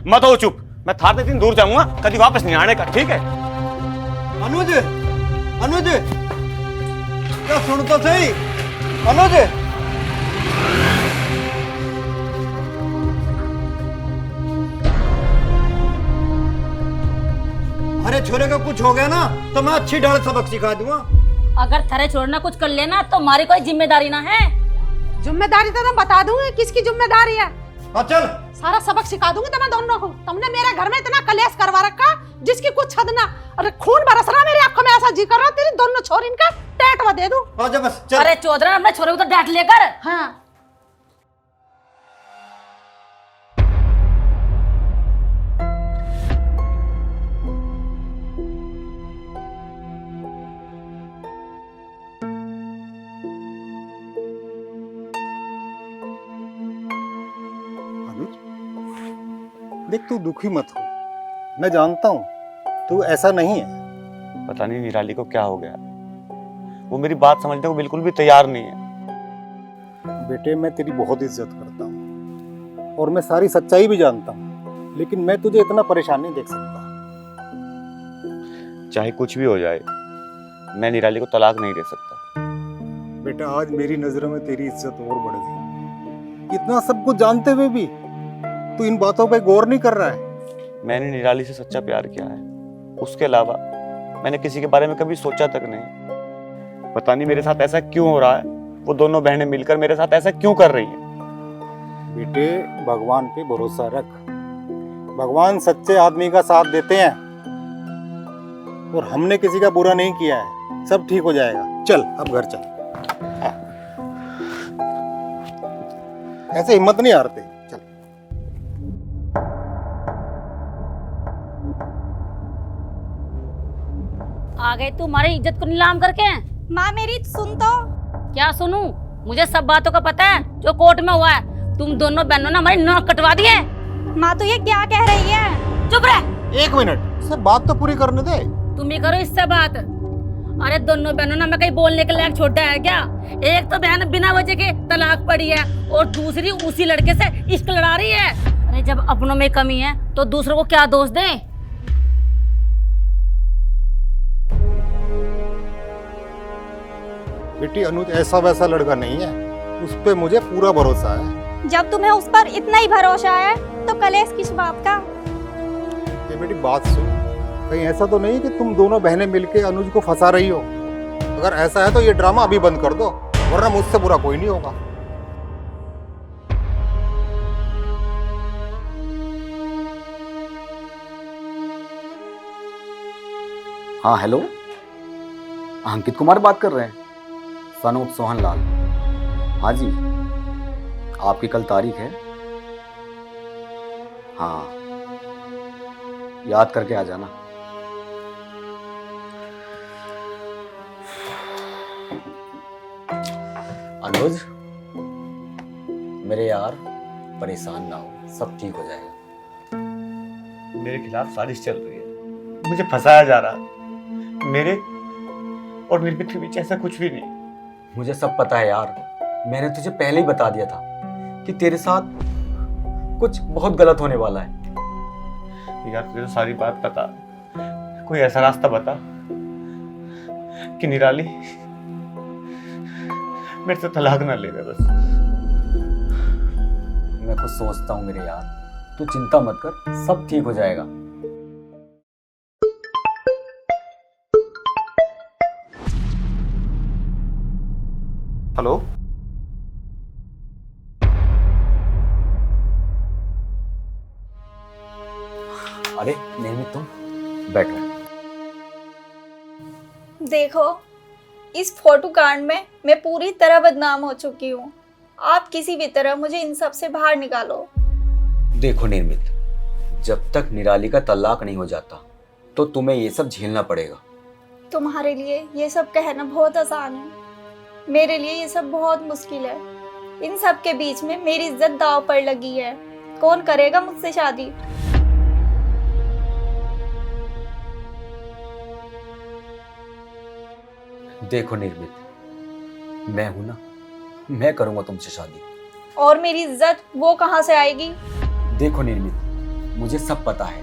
मत हो चुप, मैं थार दिन दूर जाऊंगा, कभी वापस नहीं आने का, ठीक है? अनुज, क्या सुन तो सही। अनुज, अरे छोरे का कुछ हो गया ना तो मैं अच्छी ढाल सबक सिखा दूंगा। अगर थारे छोड़ना कुछ कर लेना तो हमारी कोई जिम्मेदारी ना है। जिम्मेदारी तो मैं बता दूंगी किसकी जिम्मेदारी है। चल, सारा सबक सिखा दूंगी तुम्हें दोनों को। तुमने मेरे घर में इतना कलेश करवा रखा जिसकी कुछ हद ना। अरे खून बरस रहा मेरी आंखों में, ऐसा जी कर रहा तेरी दोनों छोरी इनका टैटवा दे दूं। आजा बस चल। अरे चौधरी, अपने छोरे को तो डांट लेकर। हाँ, देख, तू दुखी मत हो, मैं जानता हूँ तू ऐसा नहीं है। पता नहीं निराली को क्या हो गया, वो मेरी बात समझने को बिल्कुल भी तैयार नहीं है। बेटे, मैं तेरी बहुत इज्जत करता हूँ और मैं सारी सच्चाई भी जानता हूँ, लेकिन मैं तुझे इतना परेशान नहीं देख सकता। चाहे कुछ भी हो जाए, मैं निराली को तलाक नहीं दे सकता। बेटा, आज मेरी नजरों में तेरी इज्जत और बढ़ गई। इतना सब कुछ जानते हुए भी तू इन बातों पे गौर नहीं कर रहा है। मैंने निराली से सच्चा प्यार किया है, उसके अलावा मैंने किसी के बारे में कभी सोचा तक नहीं। पता नहीं मेरे साथ ऐसा क्यों हो रहा है, वो दोनों बहनें मिलकर मेरे साथ ऐसा क्यों कर रही हैं। बेटे, भगवान पे भरोसा रख। भगवान सच्चे आदमी का साथ देते हैं और हमने किसी का बुरा नहीं किया है। सब ठीक हो जाएगा। चल अब घर चल। ऐसे हिम्मत नहीं हारते। चल। आ गए तू हमारी इज्जत को नीलाम करके। माँ मेरी सुन तो। क्या सुनूं? मुझे सब बातों का पता है जो कोर्ट में हुआ है। तुम दोनों बहनों ने हमारी नाक कटवा दी है। माँ तो ये क्या कह रही है? चुप रह। एक मिनट, सर बात तो पूरी करने दे। तुम ही करो इससे बात। अरे दोनों बहनों ने हमें कहीं बोलने के लायक छोड़ा है क्या? एक तो बहन बिना वजह के तलाक पड़ी है और दूसरी उसी लड़के से इश्क लड़ा रही है। अरे जब अपनों में कमी है तो दूसरों को क्या दोष दें? बेटी, अनुज ऐसा वैसा लड़का नहीं है। उस पे मुझे पूरा भरोसा है। जब तुम्हें उस पर इतना ही भरोसा है तो कलेश किस बात का? ये बेटी बात सुन, कहीं ऐसा तो नहीं कि तुम दोनों बहनें मिलके अनुज को फंसा रही हो? अगर ऐसा है तो ये ड्रामा अभी बंद कर दो, वरना मुझसे बुरा कोई नहीं होगा। हाँ हेलो, अंकित कुमार बात कर रहे हैं, सन ऑफ सोहन लाल। हाँ जी, आपकी कल तारीख है? हाँ, याद करके आ जाना। अनुज, मेरे यार परेशान ना हो, सब ठीक हो जाएगा। मेरे खिलाफ साजिश चल रही है, मुझे फंसाया जा रहा है। मेरे और निर्मित के बीच ऐसा कुछ भी नहीं। मुझे सब पता है यार, मैंने तुझे पहले ही बता दिया था कि तेरे साथ कुछ बहुत गलत होने वाला है। यार तुझे तो सारी बात पता, कोई ऐसा रास्ता बता कि निराली मेरे से तलाक ना ले बस। मैं कुछ सोचता हूँ मेरे यार, तू चिंता मत कर, सब ठीक हो जाएगा। हेलो, अरे निर्मित, तुम बैठो। देखो, इस फोटो कांड में मैं पूरी तरह बदनाम हो चुकी हूँ। आप किसी भी तरह मुझे इन सब से बाहर निकालो। देखो निर्मित, जब तक निराली का तलाक नहीं हो जाता तो तुम्हें ये सब झेलना पड़ेगा। तुम्हारे लिए ये सब कहना बहुत आसान है, मेरे लिए ये सब बहुत मुश्किल है। इन सब के बीच में मेरी इज्जत दांव पर लगी है। कौन करेगा मुझसे शादी? देखो निर्मित, मैं हूं ना, मैं करूंगा तुमसे शादी। और मेरी इज्जत वो कहाँ से आएगी? देखो निर्मित, मुझे सब पता है,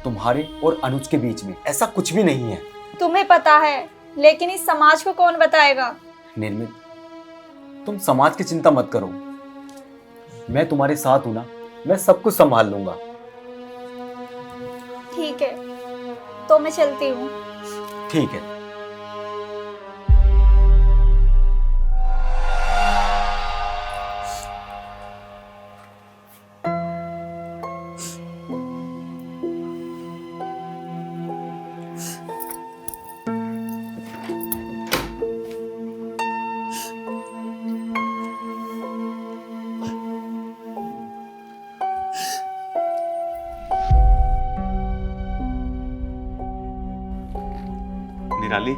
तुम्हारे और अनुज के बीच में ऐसा कुछ भी नहीं है। तुम्हें पता है, लेकिन इस समाज को कौन बताएगा? निर्मित, तुम समाज की चिंता मत करो, मैं तुम्हारे साथ हूं ना, मैं सब कुछ संभाल लूंगा। ठीक है, तो मैं चलती हूँ। ठीक है। निराली,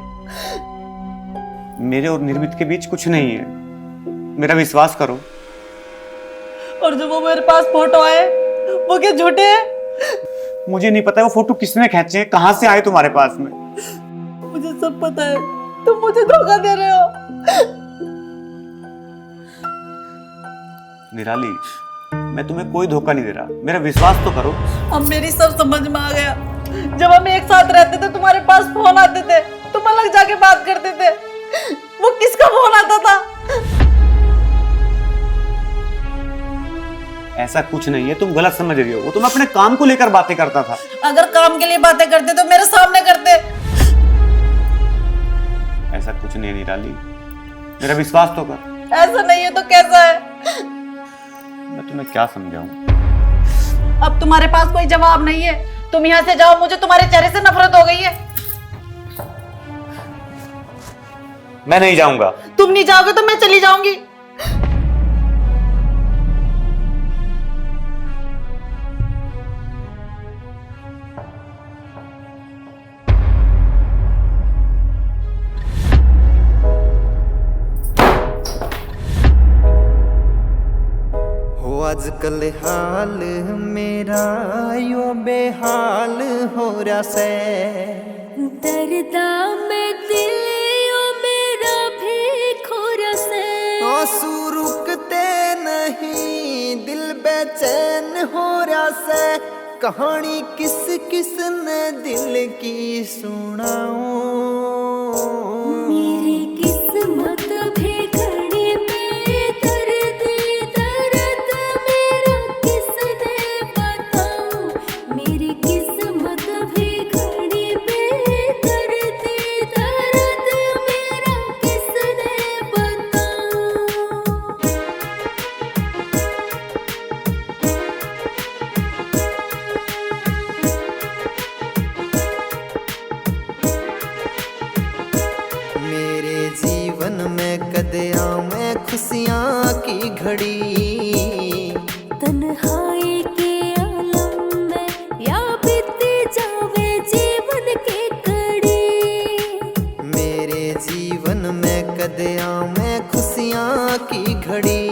मेरे और निर्मित के बीच कुछ नहीं है, मेरा विश्वास करो। और जो वो मेरे पास फोटो आए वो क्या झूठे हैं? मुझे नहीं पता वो फोटो किसने खींचे हैं, कहां से आए तुम्हारे पास में। मुझे सब पता है, तुम मुझे धोखा दे रहे हो। निराली, मैं तुम्हें कोई धोखा नहीं दे रहा, मेरा विश्वास तो करो। अब मेरी सब समझ में आ गया। जब हम एक साथ रहते थे, तुम्हारे पास फोन आते थे, तुम अलग जाके बात करते थे। वो किसका फोन आता था? ऐसा कुछ नहीं है, तुम गलत समझ रही हो। वो तुम अपने काम को लेकर बातें करता था। अगर काम के लिए बातें करते तो मेरे सामने करते। ऐसा कुछ नहीं है निराली, मेरा विश्वास तो कर। ऐसा नहीं है तो कैसा है? मैं तुम्हें क्या समझाऊं? अब तुम्हारे पास कोई जवाब नहीं है, तुम यहाँ से जाओ, मुझे तुम्हारे चेहरे से नफरत हो गई है। मैं नहीं जाऊंगा। तुम नहीं जाओगे तो मैं चली जाऊंगी। हो आजकल हाल मेरा यो बेहाल हो रहा से, दर्दा में दिल यो मेरा भी खोरा से, आंसू रुकते नहीं दिल बेचैन हो रहा से, कहानी किस किस ने दिल की सुनाऊं, मेरी किस्मत भी घड़ी पे खुशियाँ की घड़ी। तन्हाई के आलम में या बीती जावे जीवन की कड़ी। मेरे जीवन में कदया में खुशियाँ की घड़ी।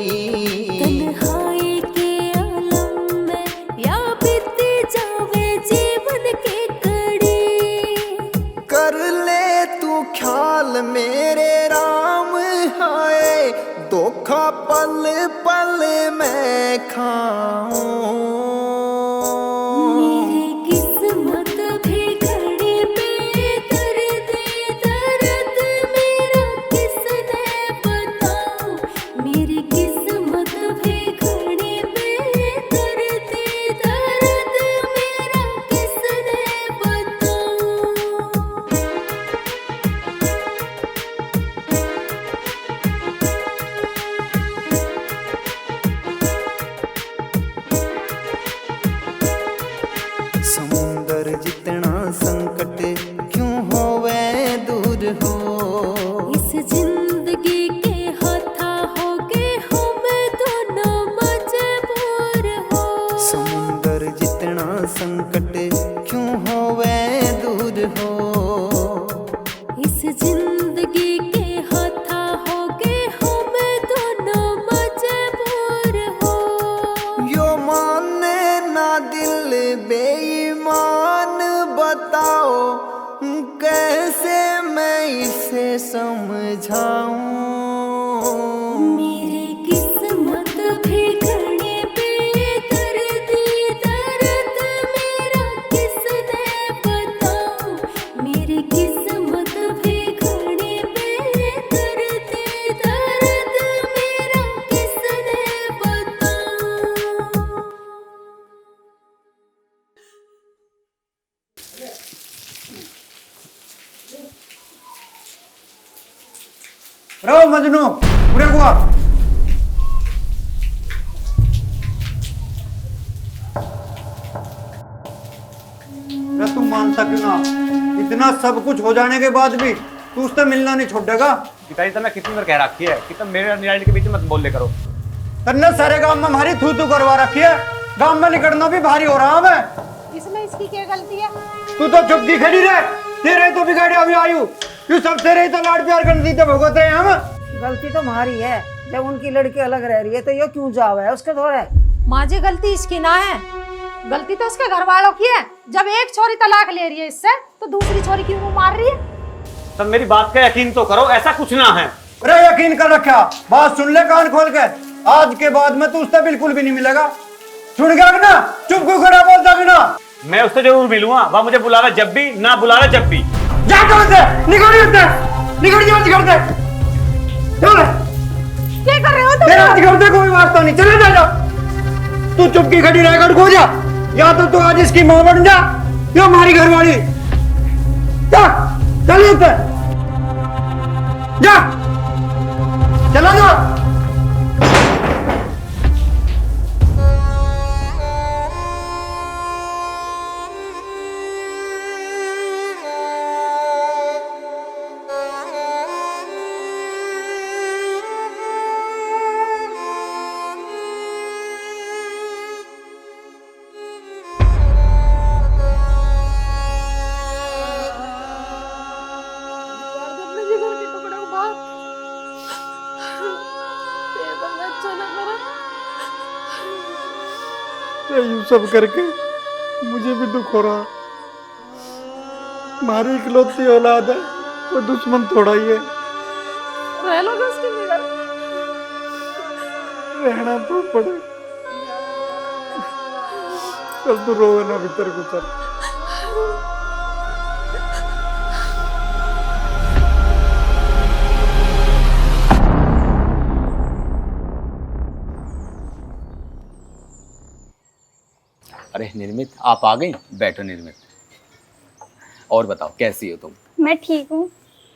तन्हाई के आलम में या बीती जावे जीवन की कड़ी। कर ले तू ख्याल मेरे राम, हाय धोखा पल पल मैं खाऊं। मेरी किस्मत भी घड़ी बेदर्द, दर्द मेरा किसने बताऊं। मेरी किस्मत भी घड़ी बेदर्द, दर्द मेरा किसने बताऊं। समुंदर जितना संकट क्यों होवे दूर हो। इस जिंदगी के हाथा होगे हम दोनों मजबूर हो। समुंदर जितना संकट क्यों होवे दूर हो। इस जिंदगी के हाथा होगे हम दोनों मजबूर हो। यो माने ना दिल बेईमान, बताओ कैसे मैं इसे समझाऊं। मेरी किस्मत भी घड़ी बेदर्द, दर्द मेरा किसने बताऊं। मेरी किस्मत भी घड़ी बेदर्द, दर्द मेरा किसने बताऊं। रहो मजनू पूरे हुआ। तुम मानता क्यों ना? इतना सब कुछ हो जाने के बाद भी तू उससे मिलना नहीं छोड़ेगा? पिताजी तो मैं कितनी बार कह रखी है कि तुम मेरे और निराली के बीच में मत बोले करो। तन्ने सारे गांव में हमारी थू थू करवा रखी है। गांव में निकलना भी भारी हो रहा मैं। इसमें इसकी क्या गलती है? तू तो चुप की खड़ी रहे। तेरे तो बिगाड़े अभी आयु। तू सब तेरे ही तो लाड प्यार करती थे भुगत रहे हम। गलती तो हमारी है, जब उनकी लड़की अलग रह रही है तो ये क्यों जाव है उसके दौर है। माँ जी गलती इसकी ना है, गलती तो उसके घर वालों की है। जब एक छोरी तलाक ले रही है इससे तो दूसरी छोरी क्यों मुंह मार रही है? तब मेरी बात का यकीन तो करो, ऐसा कुछ ना है। अरे यकीन कर रखा, बात सुन ले कान खोल के। आज के बाद में तू उससे बिल्कुल भी नहीं मिलेगा। सुन गया ना? चुप क्यों खड़ा बोलता भी ना? मैं उससे जरूर मिलूंगा, वह मुझे बुलावे जब भी, ना बुलावे जब भी। जा निकल जा। चल क्या कर रहे हो तुम? तेरा करते कोई वास्ता नहीं, चले जा। तू चुप की खड़ी रहकर खो जा, या तो तू आज इसकी मां बन जा या हमारी घरवाली। जा चलिए जा, चला जा। यूं सब करके मुझे भी दुख हो रहा। हमारी इकलौती औलाद है, कोई दुश्मन थोड़ा ही है। रह लो ना उसके बिना। रहना तो पड़े। चल तू रोवे ना भीतर को चल। अरे निर्मित, आप आ गई? बैठो निर्मित। और बताओ कैसी हो तुम? मैं ठीक हूँ,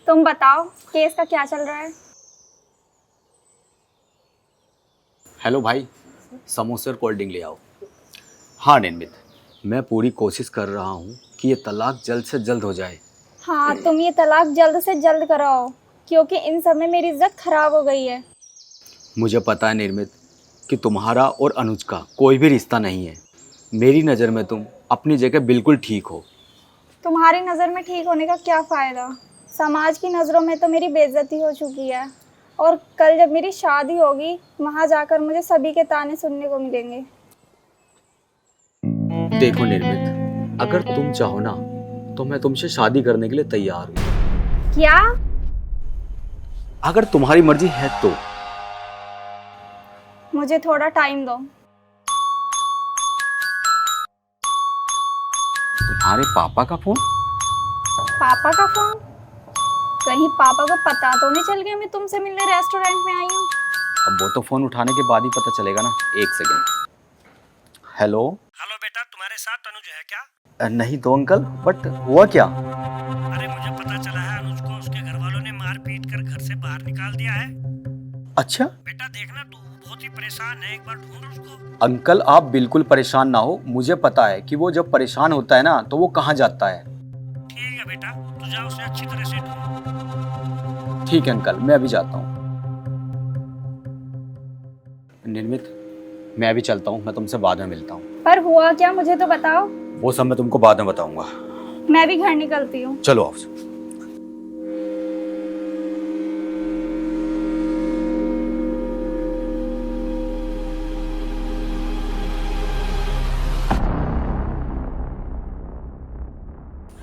तुम बताओ केस का क्या चल रहा है? हेलो भाई, समोसे और कोल्ड ड्रिंक ले आओ। हाँ निर्मित, मैं पूरी कोशिश कर रहा हूँ कि ये तलाक जल्द से जल्द हो जाए। हाँ, तुम ये तलाक जल्द से जल्द कराओ, क्योंकि इन सब में मेरी इज्जत खराब हो गई है। मुझे पता है निर्मित कि तुम्हारा और अनुज का कोई भी रिश्ता नहीं है। मेरी नज़र में तुम अपनी जगह बिल्कुल ठीक हो। तुम्हारी नज़र में ठीक होने का क्या फ़ायदा? समाज की नज़रों में तो मेरी बेइज्जती हो चुकी है, और कल जब मेरी शादी होगी वहाँ जाकर मुझे सभी के ताने सुनने को मिलेंगे। देखो निर्मित, अगर तुम चाहो ना तो मैं तुमसे शादी करने के लिए तैयार हूँ। क्या? अगर तुम्हारी मर्जी है तो। मुझे थोड़ा टाइम दो। तुम्हारे पापा का फोन? पापा का फोन? कहीं पापा को पता तो नहीं चल गया मैं तुमसे मिलने रेस्टोरेंट में आई हूँ? अब वो तो फोन उठाने के बाद ही पता चलेगा ना। एक सेकंड। हेलो हेलो बेटा, तुम्हारे साथ अनुज है क्या? नहीं तो अंकल, बट हुआ क्या? अरे मुझे पता चला है अनुज को उसके घर वालों ने मार पीट कर घर से बाहर निकाल दिया है। अच्छा बेटा देखना, तू बहुत ही परेशान है, एक बार ढूंढ उसको। अंकल, आप बिल्कुल परेशान ना हो। मुझे पता है कि वो जब परेशान होता है ना तो वो कहाँ जाता है। ठीक है बेटा, तू जा उसे अच्छी तरह से ढूंढ। ठीक है अंकल, मैं अभी जाता हूँ। निर्मित, मैं अभी चलता हूँ, मैं तुमसे बाद में मिलता हूँ। पर हुआ क्या मुझे तो बताओ। वो सब मैं तुमको बाद में बताऊंगा। मैं भी घर निकलती हूँ। चलो आओ।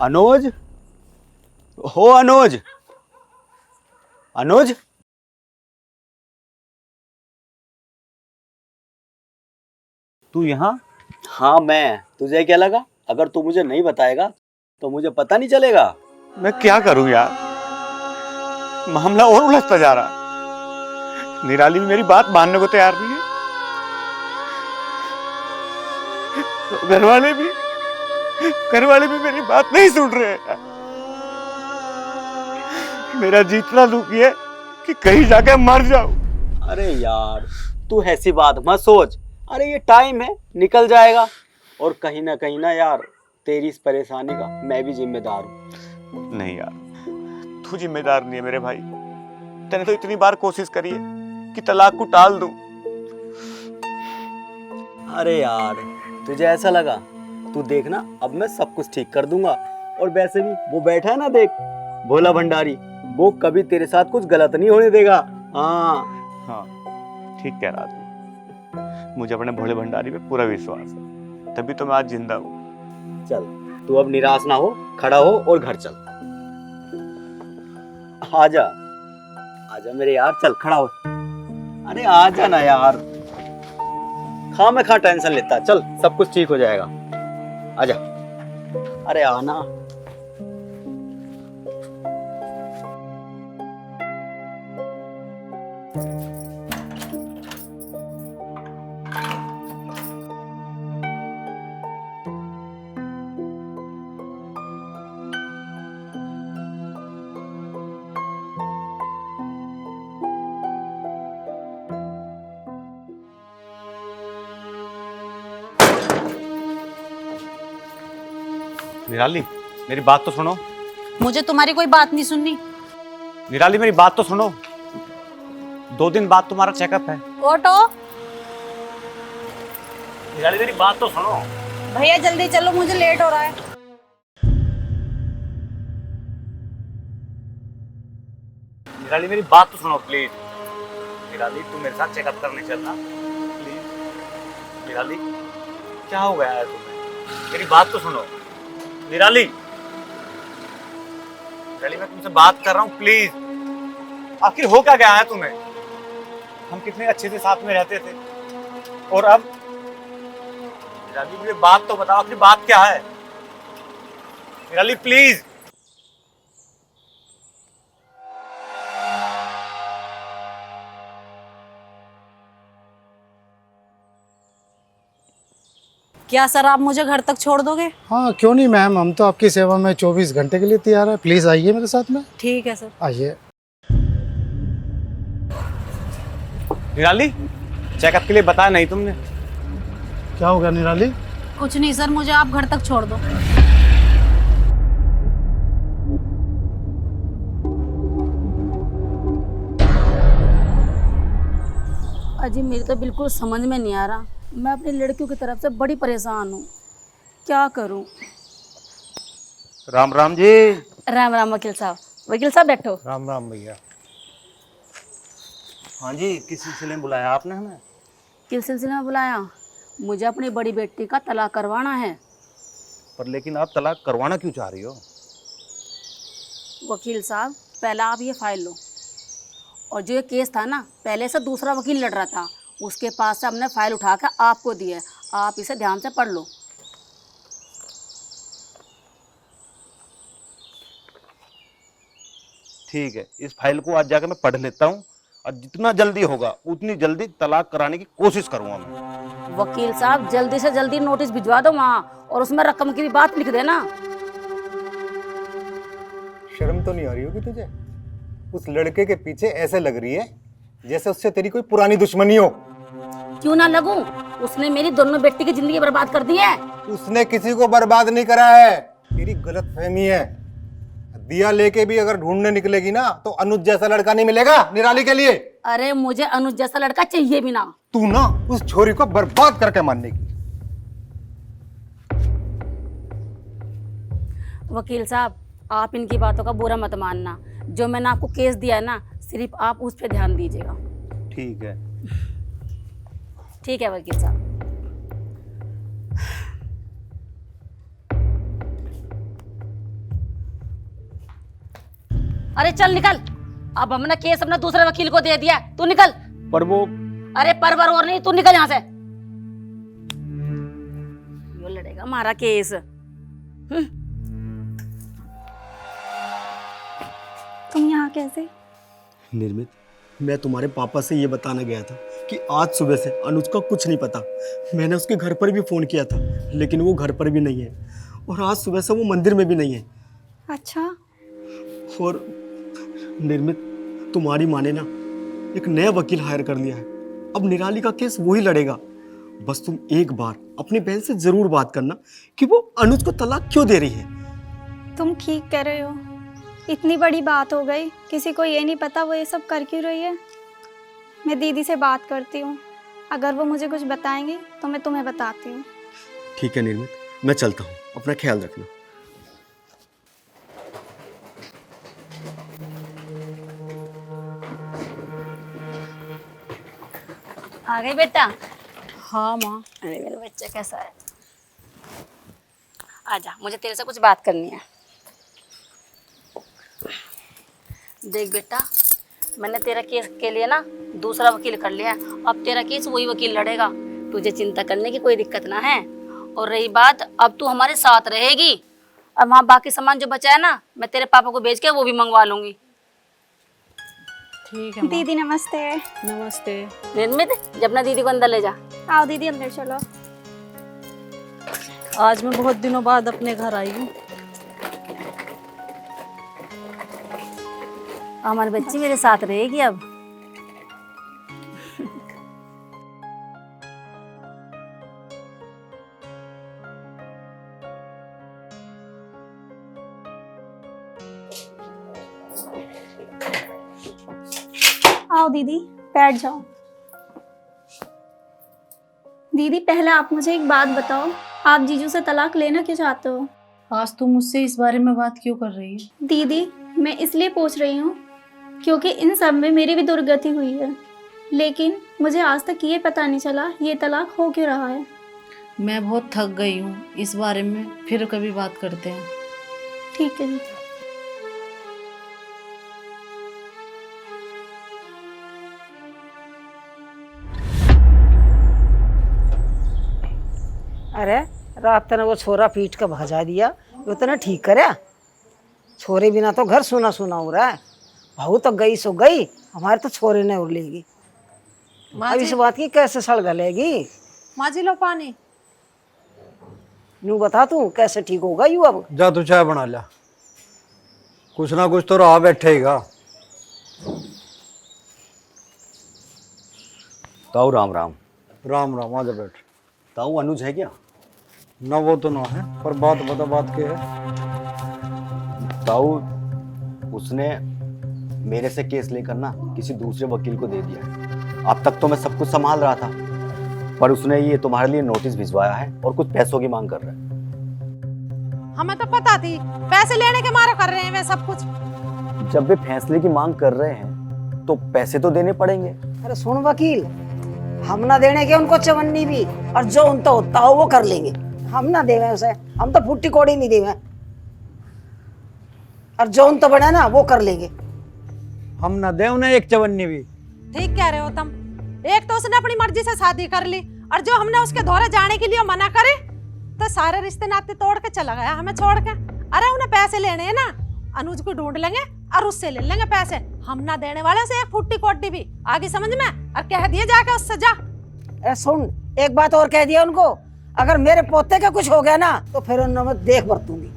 अनुज, हो अनुज, अनुज, तू यहाँ? हाँ मैं। तुझे क्या लगा अगर तू मुझे नहीं बताएगा तो मुझे पता नहीं चलेगा? मैं क्या करूं यार, मामला और उलझता जा रहा। निराली भी मेरी बात मानने को तैयार नहीं है, तो घर वाले भी मेरी बात नहीं सुन रहे हैं। मेरा जी इतना दुखी है कि कहीं जाके मर जाऊं। अरे यार, तू ऐसी बात मत सोच। अरे ये टाइम है, निकल जाएगा। और कहीं ना यार, तेरी इस परेशानी का मैं भी जिम्मेदार हूँ। नहीं यार, तू जिम्मेदार नहीं है मेरे भाई। तूने तो इतनी बार कोशिश करी है कि तलाक को टाल दूं। अरे यार, तुझे ऐसा लगा? तू देखना, अब मैं सब कुछ ठीक कर दूंगा। और वैसे भी वो बैठा है ना, देख, भोला भंडारी, वो कभी तेरे साथ कुछ गलत नहीं होने देगा। हाँ, ठीक कह रहा तू। मुझे अपने भोले भंडारी पे पूरा विश्वास है, तभी तो मैं आज जिंदा हूँ। चल, तू अब निराश ना हो, खड़ा हो और घर चल। आजा आजा मेरे यार, चल खड़ा हो। अरे आजा ना यार, खा मैं खा टेंशन लेता। चल, सब कुछ ठीक हो जाएगा। आजा, अरे आना। निराली, मेरी बात तो सुनो। मुझे तुम्हारी कोई बात नहीं सुननी। निराली, मेरी बात तो सुनो। 2 दिन बाद तुम्हारा चेकअप है। ऑटो। निराली, मेरी बात तो सुनो। भैया जल्दी चलो, मुझे लेट हो रहा है। निराली, मेरी बात तो सुनो प्लीज। निराली, तू मेरे साथ चेकअप करने चलना प्लीज। निराली, क्या हो गया है तुम्हें? मेरी बात तो सुनो। निराली, निराली, मैं तुमसे बात कर रहा हूँ प्लीज। आखिर हो क्या गया है तुम्हें? हम कितने अच्छे से साथ में रहते थे, और अब? निराली, मुझे बात तो बताओ, आखिर बात क्या है? निराली प्लीज। क्या सर, आप मुझे घर तक छोड़ दोगे? हाँ क्यों नहीं मैम, हम तो आपकी सेवा में 24 घंटे के लिए तैयार है। प्लीज आइए मेरे साथ में। ठीक है सर। आइए। निराली, चेकअप के लिए बताया नहीं तुमने? क्या हो गया निराली? कुछ नहीं सर, मुझे आप घर तक छोड़ दो। अजी मेरी तो बिल्कुल समझ में नहीं आ रहा। मैं अपनी लड़कियों की तरफ से बड़ी परेशान हूँ, क्या करूँ। राम राम जी। राम राम वकील साहब। वकील साहब बैठो। राम राम भैया। हाँ जी, किस सिलसिले में बुलाया आपने हमें? किस सिलसिले में बुलाया? मुझे अपनी बड़ी बेटी का तलाक करवाना है। पर लेकिन आप तलाक करवाना क्यों चाह रही हो? वकील साहब पहला आप ये फाइल लो, और जो ये केस था ना, पहले से दूसरा वकील लड़ रहा था, उसके पास से हमने फाइल उठा कर आपको दी है। आप इसे ध्यान से पढ़ लो। ठीक है, इस फाइल को आज जाकर मैं पढ़ लेता हूँ और जितना जल्दी होगा उतनी जल्दी तलाक कराने की कोशिश करूंगा मैं। वकील साहब जल्दी से जल्दी नोटिस भिजवा दो वहाँ, और उसमें रकम की भी बात लिख देना। शर्म तो नहीं आ रही होगी तुझे? उस लड़के के पीछे ऐसे लग रही है जैसे उससे तेरी कोई पुरानी दुश्मनी हो। क्यों ना लगूं? उसने मेरी दोनों बेटी की जिंदगी बर्बाद कर दी है। उसने किसी को बर्बाद नहीं करा है, तेरी गलतफहमी है। दिया लेके भी अगर ढूंढने निकलेगी ना तो अनुज जैसा लड़का नहीं मिलेगा निराली के लिए। अरे मुझे अनुज जैसा लड़का चाहिए भी ना। तू ना उस छोरी को बर्बाद करके मानने की। वकील साहब आप इनकी बातों का बुरा मत मानना। जो मैंने आपको केस दिया है ना, सिर्फ आप उस पर ध्यान दीजिएगा। ठीक है। ठीक है वकील साहब। अरे चल निकल, अब हमने केस अपने दूसरे वकील को दे दिया, तू निकल। पर वो अरे परवर और नहीं, तू निकल यहाँ से। यो लड़ेगा हमारा केस। तुम यहाँ कैसे? निर्मित, मैं तुम्हारे पापा से ये बताने गया था कि आज सुबह से अनुज का कुछ नहीं पता। मैंने उसके घर पर भी फ़ोन किया था, लेकिन वो घर पर भी नहीं है, और आज सुबह से वो मंदिर में भी नहीं है। अच्छा। और निर्मित, तुम्हारी माँ ने ना एक नया वकील हायर कर लिया है। अब निराली का केस वही लड़ेगा। बस तुम एक बार अपनी बहन से जरूर बात करना कि वो अनुज को तलाक क्यों दे रही है। तुम ठीक कह रहे हो, इतनी बड़ी बात हो गई, किसी को ये नहीं पता वो ये सब कर क्यों रही है। मैं दीदी से बात करती हूँ, अगर वो मुझे कुछ बताएंगी तो मैं तुम्हें बताती हूँ। ठीक है निर्मित, मैं चलता हूँ, अपना ख्याल रखना। आ गई बेटा? हाँ माँ। अरे मेरा बच्चा कैसा है? आजा, मुझे तेरे से कुछ बात करनी है। देख बेटा, मैंने तेरा केस के लिए ना दूसरा वकील कर लिया है। अब तेरा केस वही वकील लड़ेगा, तुझे चिंता करने की कोई दिक्कत ना है। और रही बात, अब तू हमारे साथ रहेगी। अब वहाँ बाकी सामान जो बचा है ना, मैं तेरे पापा को भेज के वो भी मंगवा लूंगी। ठीक है दीदी नमस्ते। नमस्ते। निर्मित, जब ना दीदी को अंदर ले जा। आओ दीदी अंदर चलो। आज मैं बहुत दिनों बाद अपने घर आई हूँ। हमारी बच्ची मेरे साथ रहेगी अब। आओ दीदी बैठ जाओ। दीदी पहले आप मुझे एक बात बताओ, आप जीजू से तलाक लेना क्यों चाहते हो? आज तुम मुझसे इस बारे में बात क्यों कर रही है? दीदी मैं इसलिए पूछ रही हूँ क्योंकि इन सब में मेरी भी दुर्गति हुई है, लेकिन मुझे आज तक ये पता नहीं चला ये तलाक हो क्यों रहा है। मैं बहुत थक गई हूँ, इस बारे में फिर कभी बात करते हैं। ठीक है दीदी। अरे रात ने वो छोरा पीट के भजा दिया, वो तो ना ठीक करे। छोरे बिना तो घर सुना सुना हो रहा है। बहू तो गई सो गई, हमारे तो छोरे ने उड़ लेगी। अब इस बात की कैसे सड़ गलेगी? माँ जी लो पानी। यूं बता तू कैसे ठीक होगा यू? अब जा तू चाय बना ला, कुछ ना कुछ तो रहा बैठेगा। ताऊ राम राम। राम राम, आजा बैठ। ताऊ अनुज है क्या? ना वो तो ना है, पर बात बता, बात क्या है? ताऊ उसने मेरे से केस लेकर ना किसी दूसरे वकील को दे दिया है। अब तक तो मैं सब कुछ संभाल रहा था, पर उसने ये तुम्हारे लिए नोटिस भिजवाया है और कुछ पैसों की मांग कर रहा है। हमें तो पता थी पैसे लेने के मारे कर रहे हैं वे सब कुछ। जब वे फैसले की मांग कर रहे हैं तो पैसे तो देने पड़ेंगे। अरे सुन वकील, हम ना देने के उनको चवन्नी भी, और जो उनका होता हो वो कर लेंगे। हम ना देवे उसे, हम तो फुट्टी कोड़ी नहीं देवे, और जो उन तो बने ना वो कर लेंगे। हम ना दे उन्हें एक चवन्नी भी। ठीक कह रहे हो तुम। एक तो उसने अपनी मर्जी से शादी कर ली, और जो हमने उसके दौरे जाने के लिए मना करे तो सारे रिश्ते नाते तोड़ के चला गया हमें छोड़ के। अरे उन्हें पैसे लेने हैं ना, अनुज को ढूंढ लेंगे और उससे ले लेंगे पैसे। हम ना देने वाले से एक फुट्टी कोटी भी। आगे समझ में, और कह दिए जाके उससे जा। अरे सुन, एक बात और कह दिया उनको, अगर मेरे पोते का कुछ हो गया ना तो फिर उन्हें मैं देख बरतूंगी।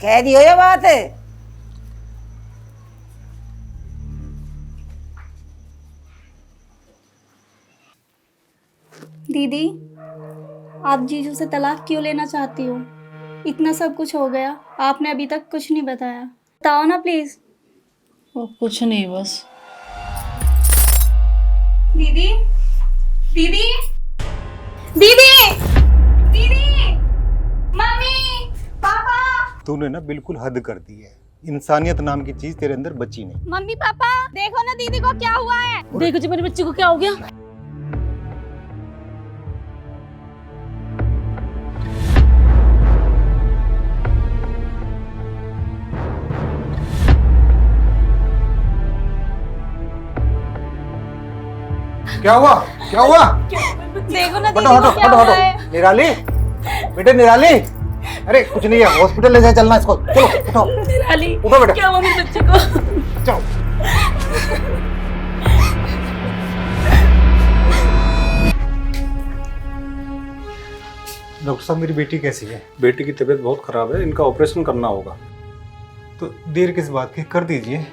कह दियो ये बात है। दीदी, आप जीजू से तलाक क्यों लेना चाहती हो? इतना सब कुछ हो गया, आपने अभी तक कुछ नहीं बताया। बताओ ना प्लीज। वो कुछ नहीं, बस। दीदी, दीदी, दीदी, दीदी, मम्मी, पापा। तूने ना बिल्कुल हद कर दी है। इंसानियत नाम की चीज तेरे अंदर बची नहीं। मम्मी पापा, देखो ना दीदी को क्या हुआ है। देखो जी मेरे बच्चे को क्या हो गया। क्या हुआ? क्या हुआ? देखो ना हटो दीदी हटो को क्या हटो हुआ हटो। है। निराली, बेटे निराली, अरे कुछ नहीं है, हॉस्पिटल ले जाए, चलना इसको। चलो उठो। निराली, उठो बेटा। क्या हुआ मेरे बच्चे को? चलो। डॉक्टर साहब, मेरी बेटी कैसी है? बेटी की तबीयत बहुत खराब है, इनका ऑपरेशन करना होगा। तो देर किस बात की, कर दीजिए।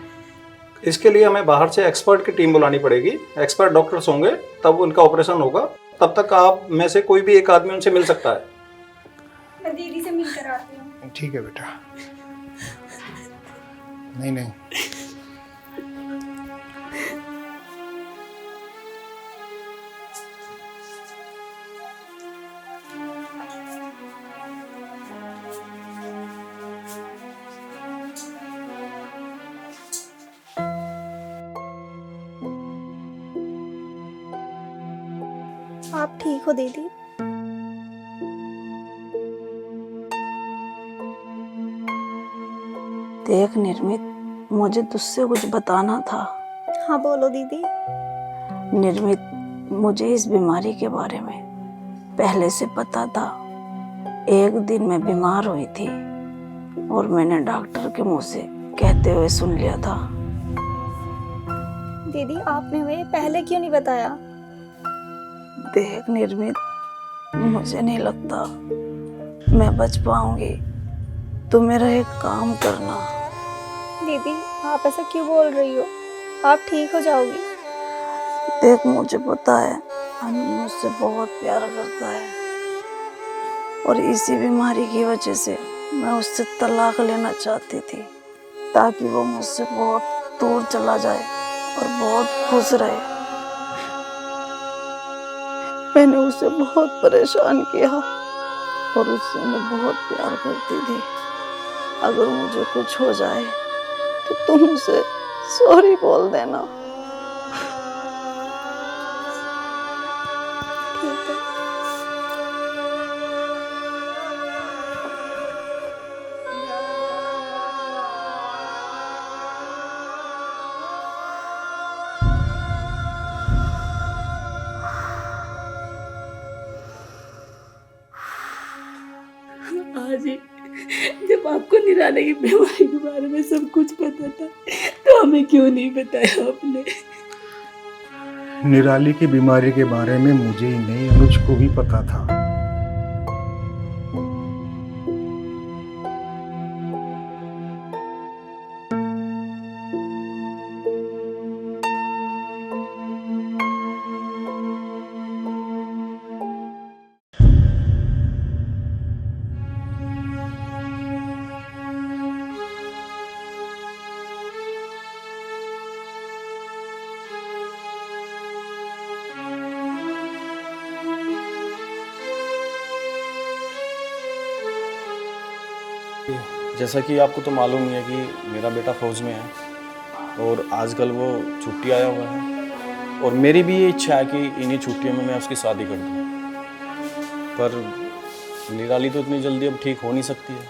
इसके लिए हमें बाहर से एक्सपर्ट की टीम बुलानी पड़ेगी। एक्सपर्ट डॉक्टर्स होंगे, तब उनका ऑपरेशन होगा। तब तक आप में से कोई भी एक आदमी उनसे मिल सकता है। मैं दीदी से मिलकर आती हूँ। ठीक है बेटा। नहीं नहीं, आप ठीक हो दीदी? देख निर्मित, मुझे तुझसे कुछ बताना था। हाँ बोलो दीदी। निर्मित, मुझे इस बीमारी के बारे में पहले से पता था। एक दिन मैं बीमार हुई थी और मैंने डॉक्टर के मुंह से कहते हुए सुन लिया था। दीदी, आपने मुझे पहले क्यों नहीं बताया? देख निर्मित, मुझे नहीं लगता मैं बच पाऊंगी। तू मेरा एक काम करना। दीदी, आप ऐसा क्यों बोल रही हो? आप ठीक हो जाओगी। देख, मुझे पता है अनुज मुझसे बहुत प्यार करता है, और इसी बीमारी की वजह से मैं उससे तलाक लेना चाहती थी, ताकि वो मुझसे बहुत दूर चला जाए और बहुत खुश रहे। मैंने उसे बहुत परेशान किया और उससे मैं बहुत प्यार करती थी। अगर मुझे कुछ हो जाए तो तुम उसे सॉरी बोल देना। ठीक है। आज ही जब आपको निराले की बीमारी के बारे में सब कुछ पता था तो हमें क्यों नहीं बताया आपने? निराली की बीमारी के बारे में मुझे ही नहीं, अनुज को भी पता था। जैसा कि आपको तो मालूम ही है कि मेरा बेटा फौज में है और आजकल वो छुट्टी आया हुआ है, और मेरी भी ये इच्छा है कि इन्हीं छुट्टियों में मैं उसकी शादी कर दूँ। पर निराली तो इतनी जल्दी अब ठीक हो नहीं सकती है,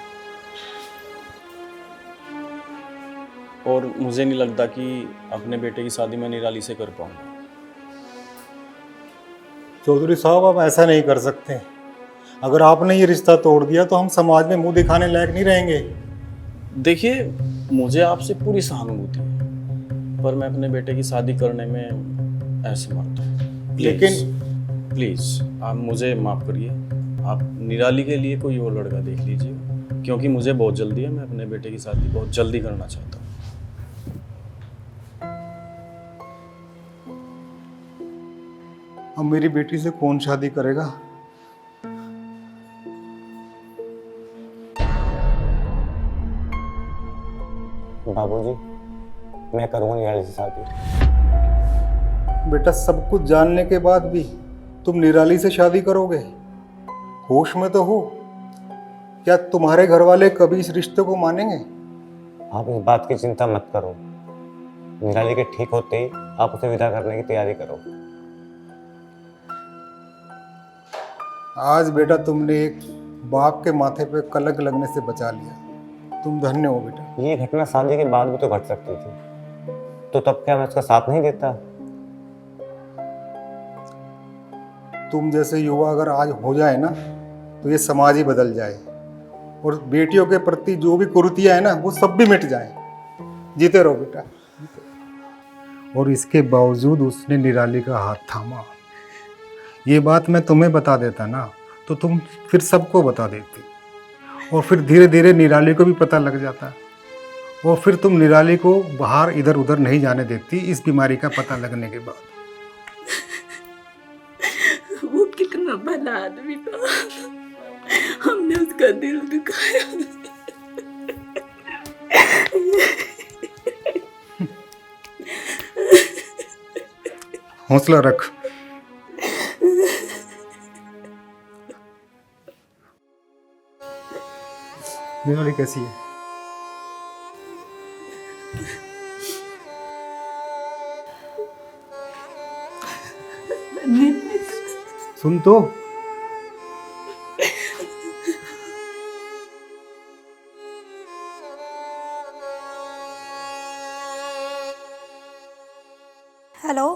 और मुझे नहीं लगता कि अपने बेटे की शादी मैं निराली से कर पाऊँगा। चौधरी साहब, आप ऐसा नहीं कर सकते। अगर आपने ये रिश्ता तोड़ दिया तो हम समाज में मुंह दिखाने लायक नहीं रहेंगे। देखिए, मुझे आपसे पूरी सहानुभूति है, पर मैं अपने बेटे की शादी करने में असमर्थ हूँ। लेकिन प्लीज़ आप मुझे माफ़ करिए। आप निराली के लिए कोई और लड़का देख लीजिए, क्योंकि मुझे बहुत जल्दी है। मैं अपने बेटे की शादी बहुत जल्दी करना चाहता हूँ। अब मेरी बेटी से कौन शादी करेगा? बाबूजी, मैं करूँगा निराली से शादी। बेटा, सब कुछ जानने के बाद भी तुम निराली से शादी करोगे? होश में तो हो? क्या तुम्हारे घर वाले कभी इस रिश्ते को मानेंगे? आप इस बात की चिंता मत करो। निराली के ठीक होते ही आप उसे विदा करने की तैयारी करो। आज बेटा तुमने एक बाप के माथे पे कलंक लगने से बचा लिया। तुम धन्य हो बेटा। ये घटना शादी के बाद भी तो घट सकती थी, तो तब क्या मैं उसका साथ नहीं देता? तुम जैसे युवा अगर आज हो जाए ना, तो ये समाज ही बदल जाए, और बेटियों के प्रति जो भी कुरीतियां है ना, वो सब भी मिट जाए। जीते रहो बेटा। और इसके बावजूद उसने निराली का हाथ थामा। ये बात मैं तुम्हें बता देता ना, तो तुम फिर सबको बता देती, और फिर धीरे धीरे निराली को भी पता लग जाता, और फिर तुम निराली को बाहर इधर उधर नहीं जाने देती इस बीमारी का पता लगने के बाद। वो कितना भला आदमी था, हमने उसका दिल दुखाया। हौसला रख। निराली कैसी है? सुन तो। हेलो।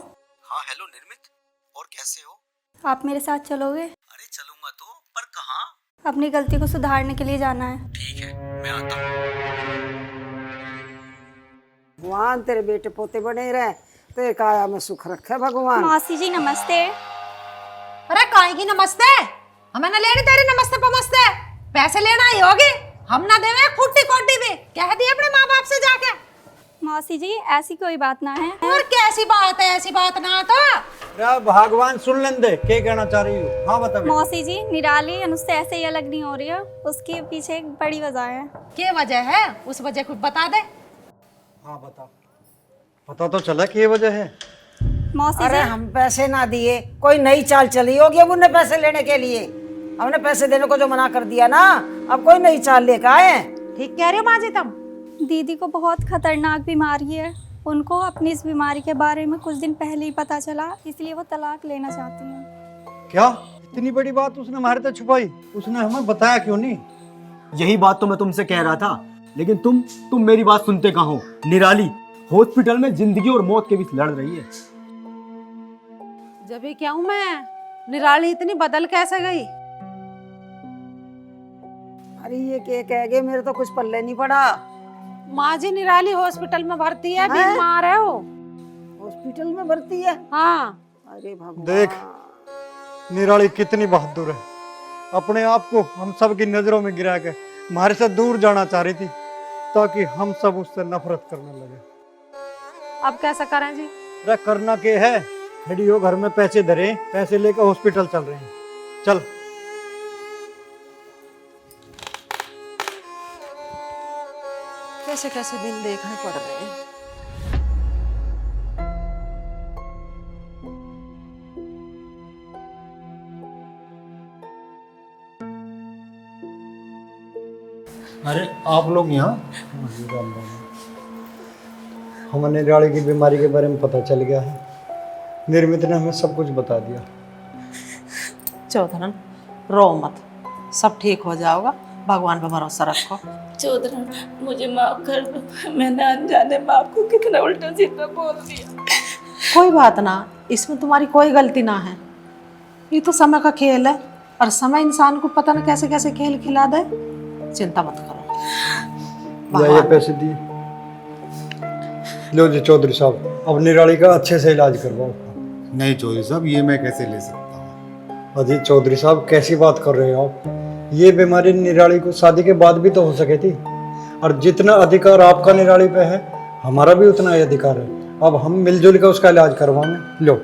हाँ हेलो निर्मित, और कैसे हो? आप मेरे साथ चलोगे? अरे चलूंगा तो, पर कहाँ? अपनी गलती को सुधारने के लिए जाना है। ठीक है, मैं आता हूँ। भगवान तेरे बेटे पोते बने रहे, तेरे काया में सुख रखे भगवान। मौसी जी नमस्ते। अरे काहे की नमस्ते? हमें ना लेनी तेरी नमस्ते पमस्ते। पैसे लेना ही होगी, हम ना देवे फुट्टी कोटी भी। कह दी अपने माँ बाप से जाके। मौसी जी ऐसी कोई बात ना है। और कैसी बात है? ऐसी बात ना तो भगवान सुन लें दे, क्या कहना चाह रही हो? हाँ बता। मौसी जी निराली अनुष्का ऐसे ही अलग नहीं हो रही है, उसके पीछे एक बड़ी वजह है। क्या वजह है? उस वजह कुछ बता दे। हाँ बता, पता तो चला कि ये वजह है। मौसी अरे जी हम पैसे ना दिए, कोई नई चाल चली होगी अब उन्हें पैसे लेने के लिए। हमने पैसे देने को जो मना कर दिया ना, अब कोई नई चाल लेकर आए। ठीक कह रही हो माँ जी तुम। दीदी को बहुत खतरनाक बीमारी है, उनको अपनी इस बीमारी के बारे में कुछ दिन पहले ही पता चला, इसलिए वो तलाक लेना चाहती हैं। क्या इतनी बड़ी बात उसने हमारे से छुपाई? उसने हमें बताया क्यों नहीं? यही बात तो मैं तुमसे कह रहा था, लेकिन तुम मेरी बात सुनते कहाँ हो? निराली हॉस्पिटल में जिंदगी और मौत के बीच लड़ रही है। जब भी क्या हूँ मैं, निराली इतनी बदल कैसे गई? अरे ये क्या कह गए, मेरे तो कुछ पल्ले नहीं पड़ा। माँ जी निराली हॉस्पिटल में भर्ती है, बीमार है वो। हॉस्पिटल में भर्ती है? हाँ। अरे भगवान। देख निराली कितनी बहादुर है, अपने आप को हम सब की नजरों में गिरा के हमारे से दूर जाना चाह रही थी, ताकि हम सब उससे नफरत करने लगे। अब कैसा करें जी? अरे करना क्या है, खड़ी हो घर में पैसे धरे, पैसे लेकर हॉस्पिटल चल रहे हैं। चल। कैसे कैसे दिन देखने पड़ रहे हैं। अरे आप लोग यहाँ? हमें निराली की बीमारी के बारे में पता चल गया है। निर्मित ने हमें सब कुछ बता दिया। चौधरन रो मत, सब ठीक हो जाएगा, भगवान पे भरोसा रखो। चौधरन मुझे माफ कर दो, मैंने अनजाने बाप को कितना उल्टा सीधा बोल दिया। कोई बात ना, इसमें तुम्हारी कोई गलती ना है। ये तो समय का खेल है और समय इंसान को पता ना कैसे कैसे खेल खिला दे। चिंता मत करो। ये पैसे दिए। लो जी चौधरी साहब, अब निराली का अच्छे से इलाज करवाओ। नहीं चौधरी साहब, ये मैं कैसे ले सकता हूँ? अजी चौधरी साहब, कैसी बात कर रहे हो आप? ये बीमारी निराली को शादी के बाद भी तो हो सके थी, और जितना अधिकार आपका निराली पे है, हमारा भी उतना ही अधिकार है। अब हम मिलजुल कर उसका इलाज करवाएंगे। लो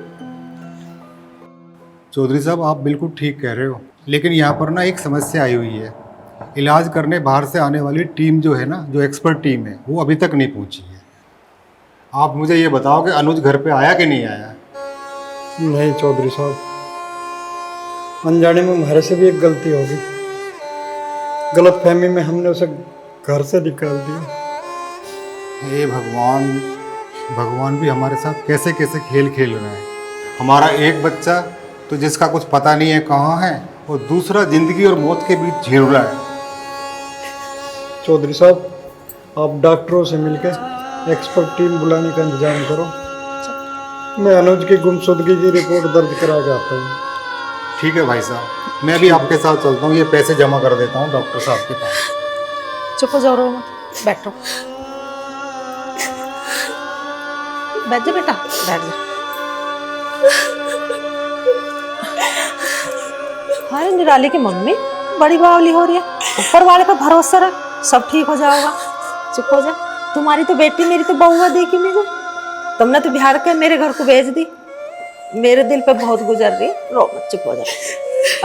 चौधरी साहब, आप बिल्कुल ठीक कह रहे हो, लेकिन यहाँ पर ना एक समस्या आई हुई है। इलाज करने बाहर से आने वाली टीम जो है ना, जो एक्सपर्ट टीम है, वो अभी तक नहीं पहुँची है। आप मुझे ये बताओ कि अनुज घर पे आया कि नहीं आया? नहीं चौधरी साहब, अनजाने में हमारे से भी एक गलती होगी। गलत फहमी में हमने उसे घर से निकाल दिया। हे भगवान, भगवान भी हमारे साथ कैसे कैसे खेल खेल रहा है। हमारा एक बच्चा तो जिसका कुछ पता नहीं है कहाँ है, और दूसरा जिंदगी और मौत के बीच झेल रहा है। चौधरी साहब, आप डॉक्टरों से मिलकर एक्सपर्ट टीम बुलाने का इंतजाम करो। मैं अनुज की गुमशुदगी की रिपोर्ट दर्ज करा के आता हूँ। ठीक है भाई साहब, मैं भी आपके साथ चलता हूँ। ये पैसे जमा कर देता हूँ डॉक्टर साहब के पास। चुप हो जाओ, रो मत, बैठो। बैठ जा बेटा, बैठ जा। हाय निराली की मम्मी बड़ी बावली हो रही है। ऊपर वाले पर भरोसा रख, सब ठीक हो जाएगा। चुप हो जा। तुम्हारी तो बेटी मेरी तो बहुआ देखी मुझे, तुमने तो बिहार के मेरे घर को भेज दी। मेरे दिल पे बहुत गुजर रही। रो मत, चुप हो जा।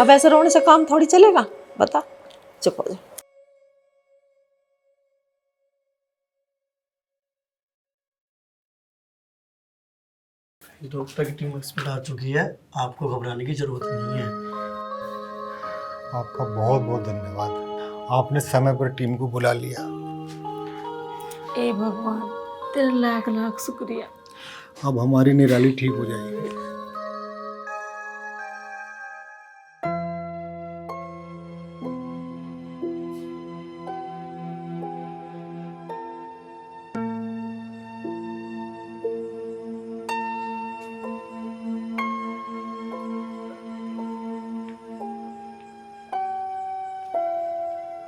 अब ऐसे रोने से काम थोड़ी चलेगा, बता। चुप हो जा। डॉक्टर की टीम एक्सपर्ट आ चुकी है, आपको घबराने की जरूरत नहीं है। आपका बहुत बहुत धन्यवाद, आपने समय पर टीम को बुला लिया। ए भगवान, तेरा लाख लाख शुक्रिया। अब हमारी निराली ठीक हो जाएगी।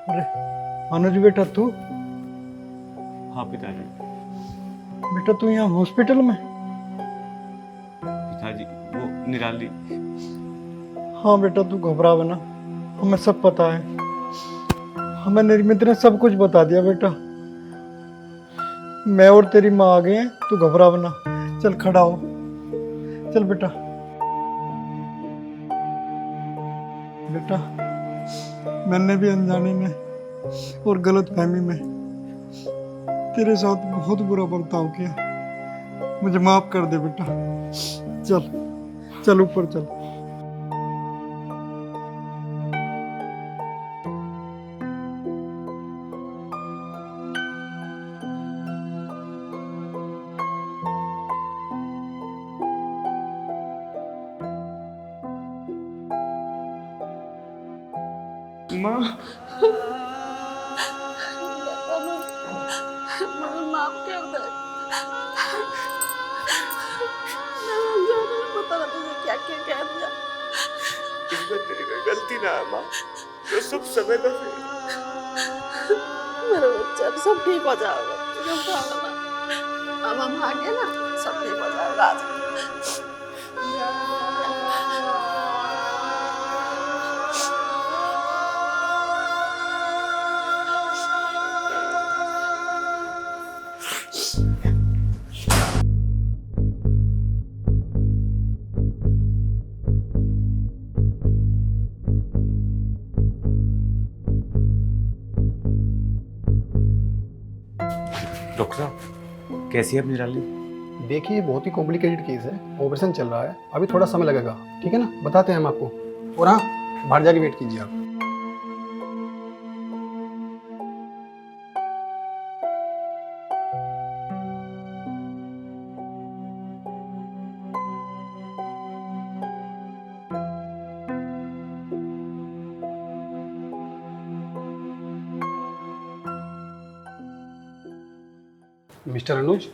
अरे अनुज बेटा, तू? हाँ पिताजी। बेटा तू यहाँ हॉस्पिटल में? पिताजी, वो निराली। हाँ बेटा, तू घबरा बना, हमें सब पता है। हमें निर्मित ने सब कुछ बता दिया बेटा। मैं और तेरी माँ आ गए हैं, तू घबरा बना। चल खड़ा हो, चल बेटा। बेटा, मैंने भी अनजाने में और गलत फहमी में तेरे साथ बहुत बुरा बर्ताव किया। मुझे माफ कर दे बेटा। चल चल ऊपर चल। माँ, मुझे माफ कर दे। मैं अनजाने में पता ना तुझे क्या क्या कह दिया। इसमें तेरी कोई गलती ना है माँ, तो सब समय का फेल। मेरा बच्चा, सब ठीक हो जाएगा। तुझे भागना, अब हम आ गए ना, सब ठीक हो जाएगा। आज डॉक्टर साहब, कैसी है अब निराली? देखिए, बहुत ही कॉम्प्लिकेटेड केस है, ऑपरेशन चल रहा है, अभी थोड़ा समय लगेगा। ठीक है ना, बताते हैं हम आपको। और हाँ, बाहर जाके वेट कीजिए आप। मिस्टर अनुज,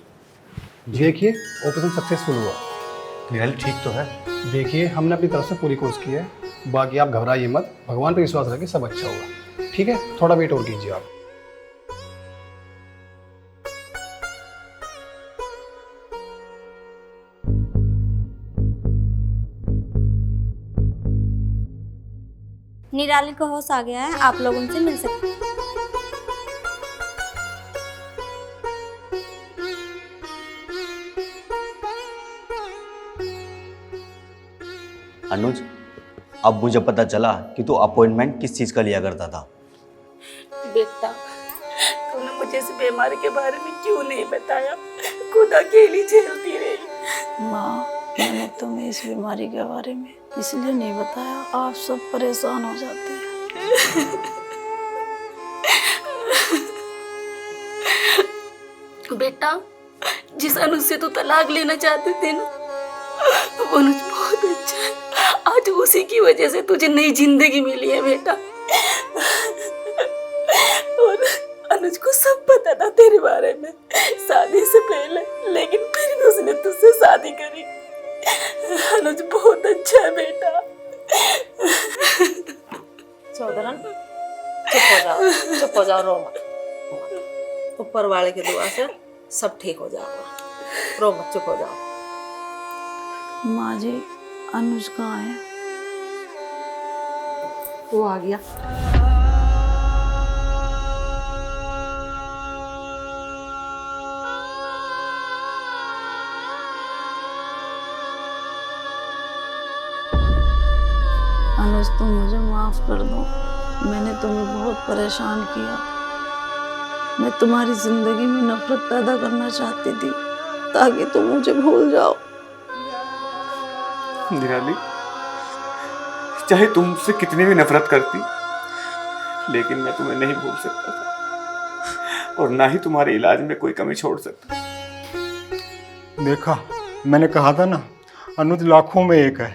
देखिए ऑपरेशन सक्सेसफुल हुआ। निराली ठीक तो है? देखिए हमने अपनी तरफ से पूरी कोशिश की है, बाकी आप घबराइए मत, भगवान पर विश्वास रखिए, सब अच्छा होगा। ठीक है, थोड़ा वेट और कीजिए आप। निराली को होश आ गया है, आप लोग उनसे मिल सकते हैं। अनुज, अब मुझे पता चला कि तू अपॉइंटमेंट किस चीज का लिया करता था। बेटा, तूने मुझे इस बीमारी के बारे में क्यों नहीं बताया? खुद अकेली झेलती रही। माँ, मैंने तुम्हें इस बीमारी के बारे में इसलिए नहीं बताया, आप सब परेशान हो जाते हैं। बेटा, जिस अनुज से तू तलाक लेना चाहते थे ना, वो अनुज बहुत अच्छा है। आज उसी की वजह से तुझे नई जिंदगी मिली है बेटा। और अनुज को सब पता था तेरे बारे में शादी से पहले, लेकिन फिर भी उसने तुझसे शादी करी। अनुज बहुत अच्छा है बेटा। चौधरन, चुप हो जाओ, रो मत। ऊपर वाले की दुआ से सब ठीक हो जाएगा, रो मत, चुप हो जाओ। माँ जी, अनुज कहाँ है? वो आ गया। अनुज, तुम मुझे माफ कर दो, मैंने तुम्हें बहुत परेशान किया। मैं तुम्हारी जिंदगी में नफरत पैदा करना चाहती थी ताकि तुम मुझे भूल जाओ। निराली, चाहे तुमसे कितनी भी नफरत करती, लेकिन मैं तुम्हें नहीं भूल सकता था, और ना ही तुम्हारे इलाज में कोई कमी छोड़ सकता। देखा, मैंने कहा था ना, अनुज लाखों में एक है।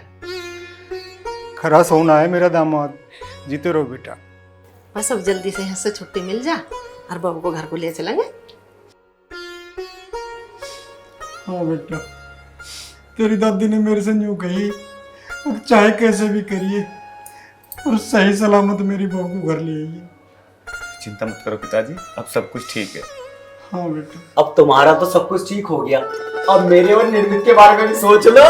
खरा सोना है मेरा दामाद, जीते रहो बेटा। बस अब जल्दी से यहाँ से छुट्टी मिल जा और बहू को घर को ले चलेंगे। हाँ बेटा, तेरी दादी ने मेरे से यूं कही, अब चाहे कैसे भी करिए और सही सलामत मेरी बहू को घर ले आइए। चिंता मत करो पिताजी, अब सब कुछ ठीक है। हाँ बेटा। अब तुम्हारा तो सब कुछ ठीक हो गया, अब मेरे और निर्मित के बारे में भी सोच लो।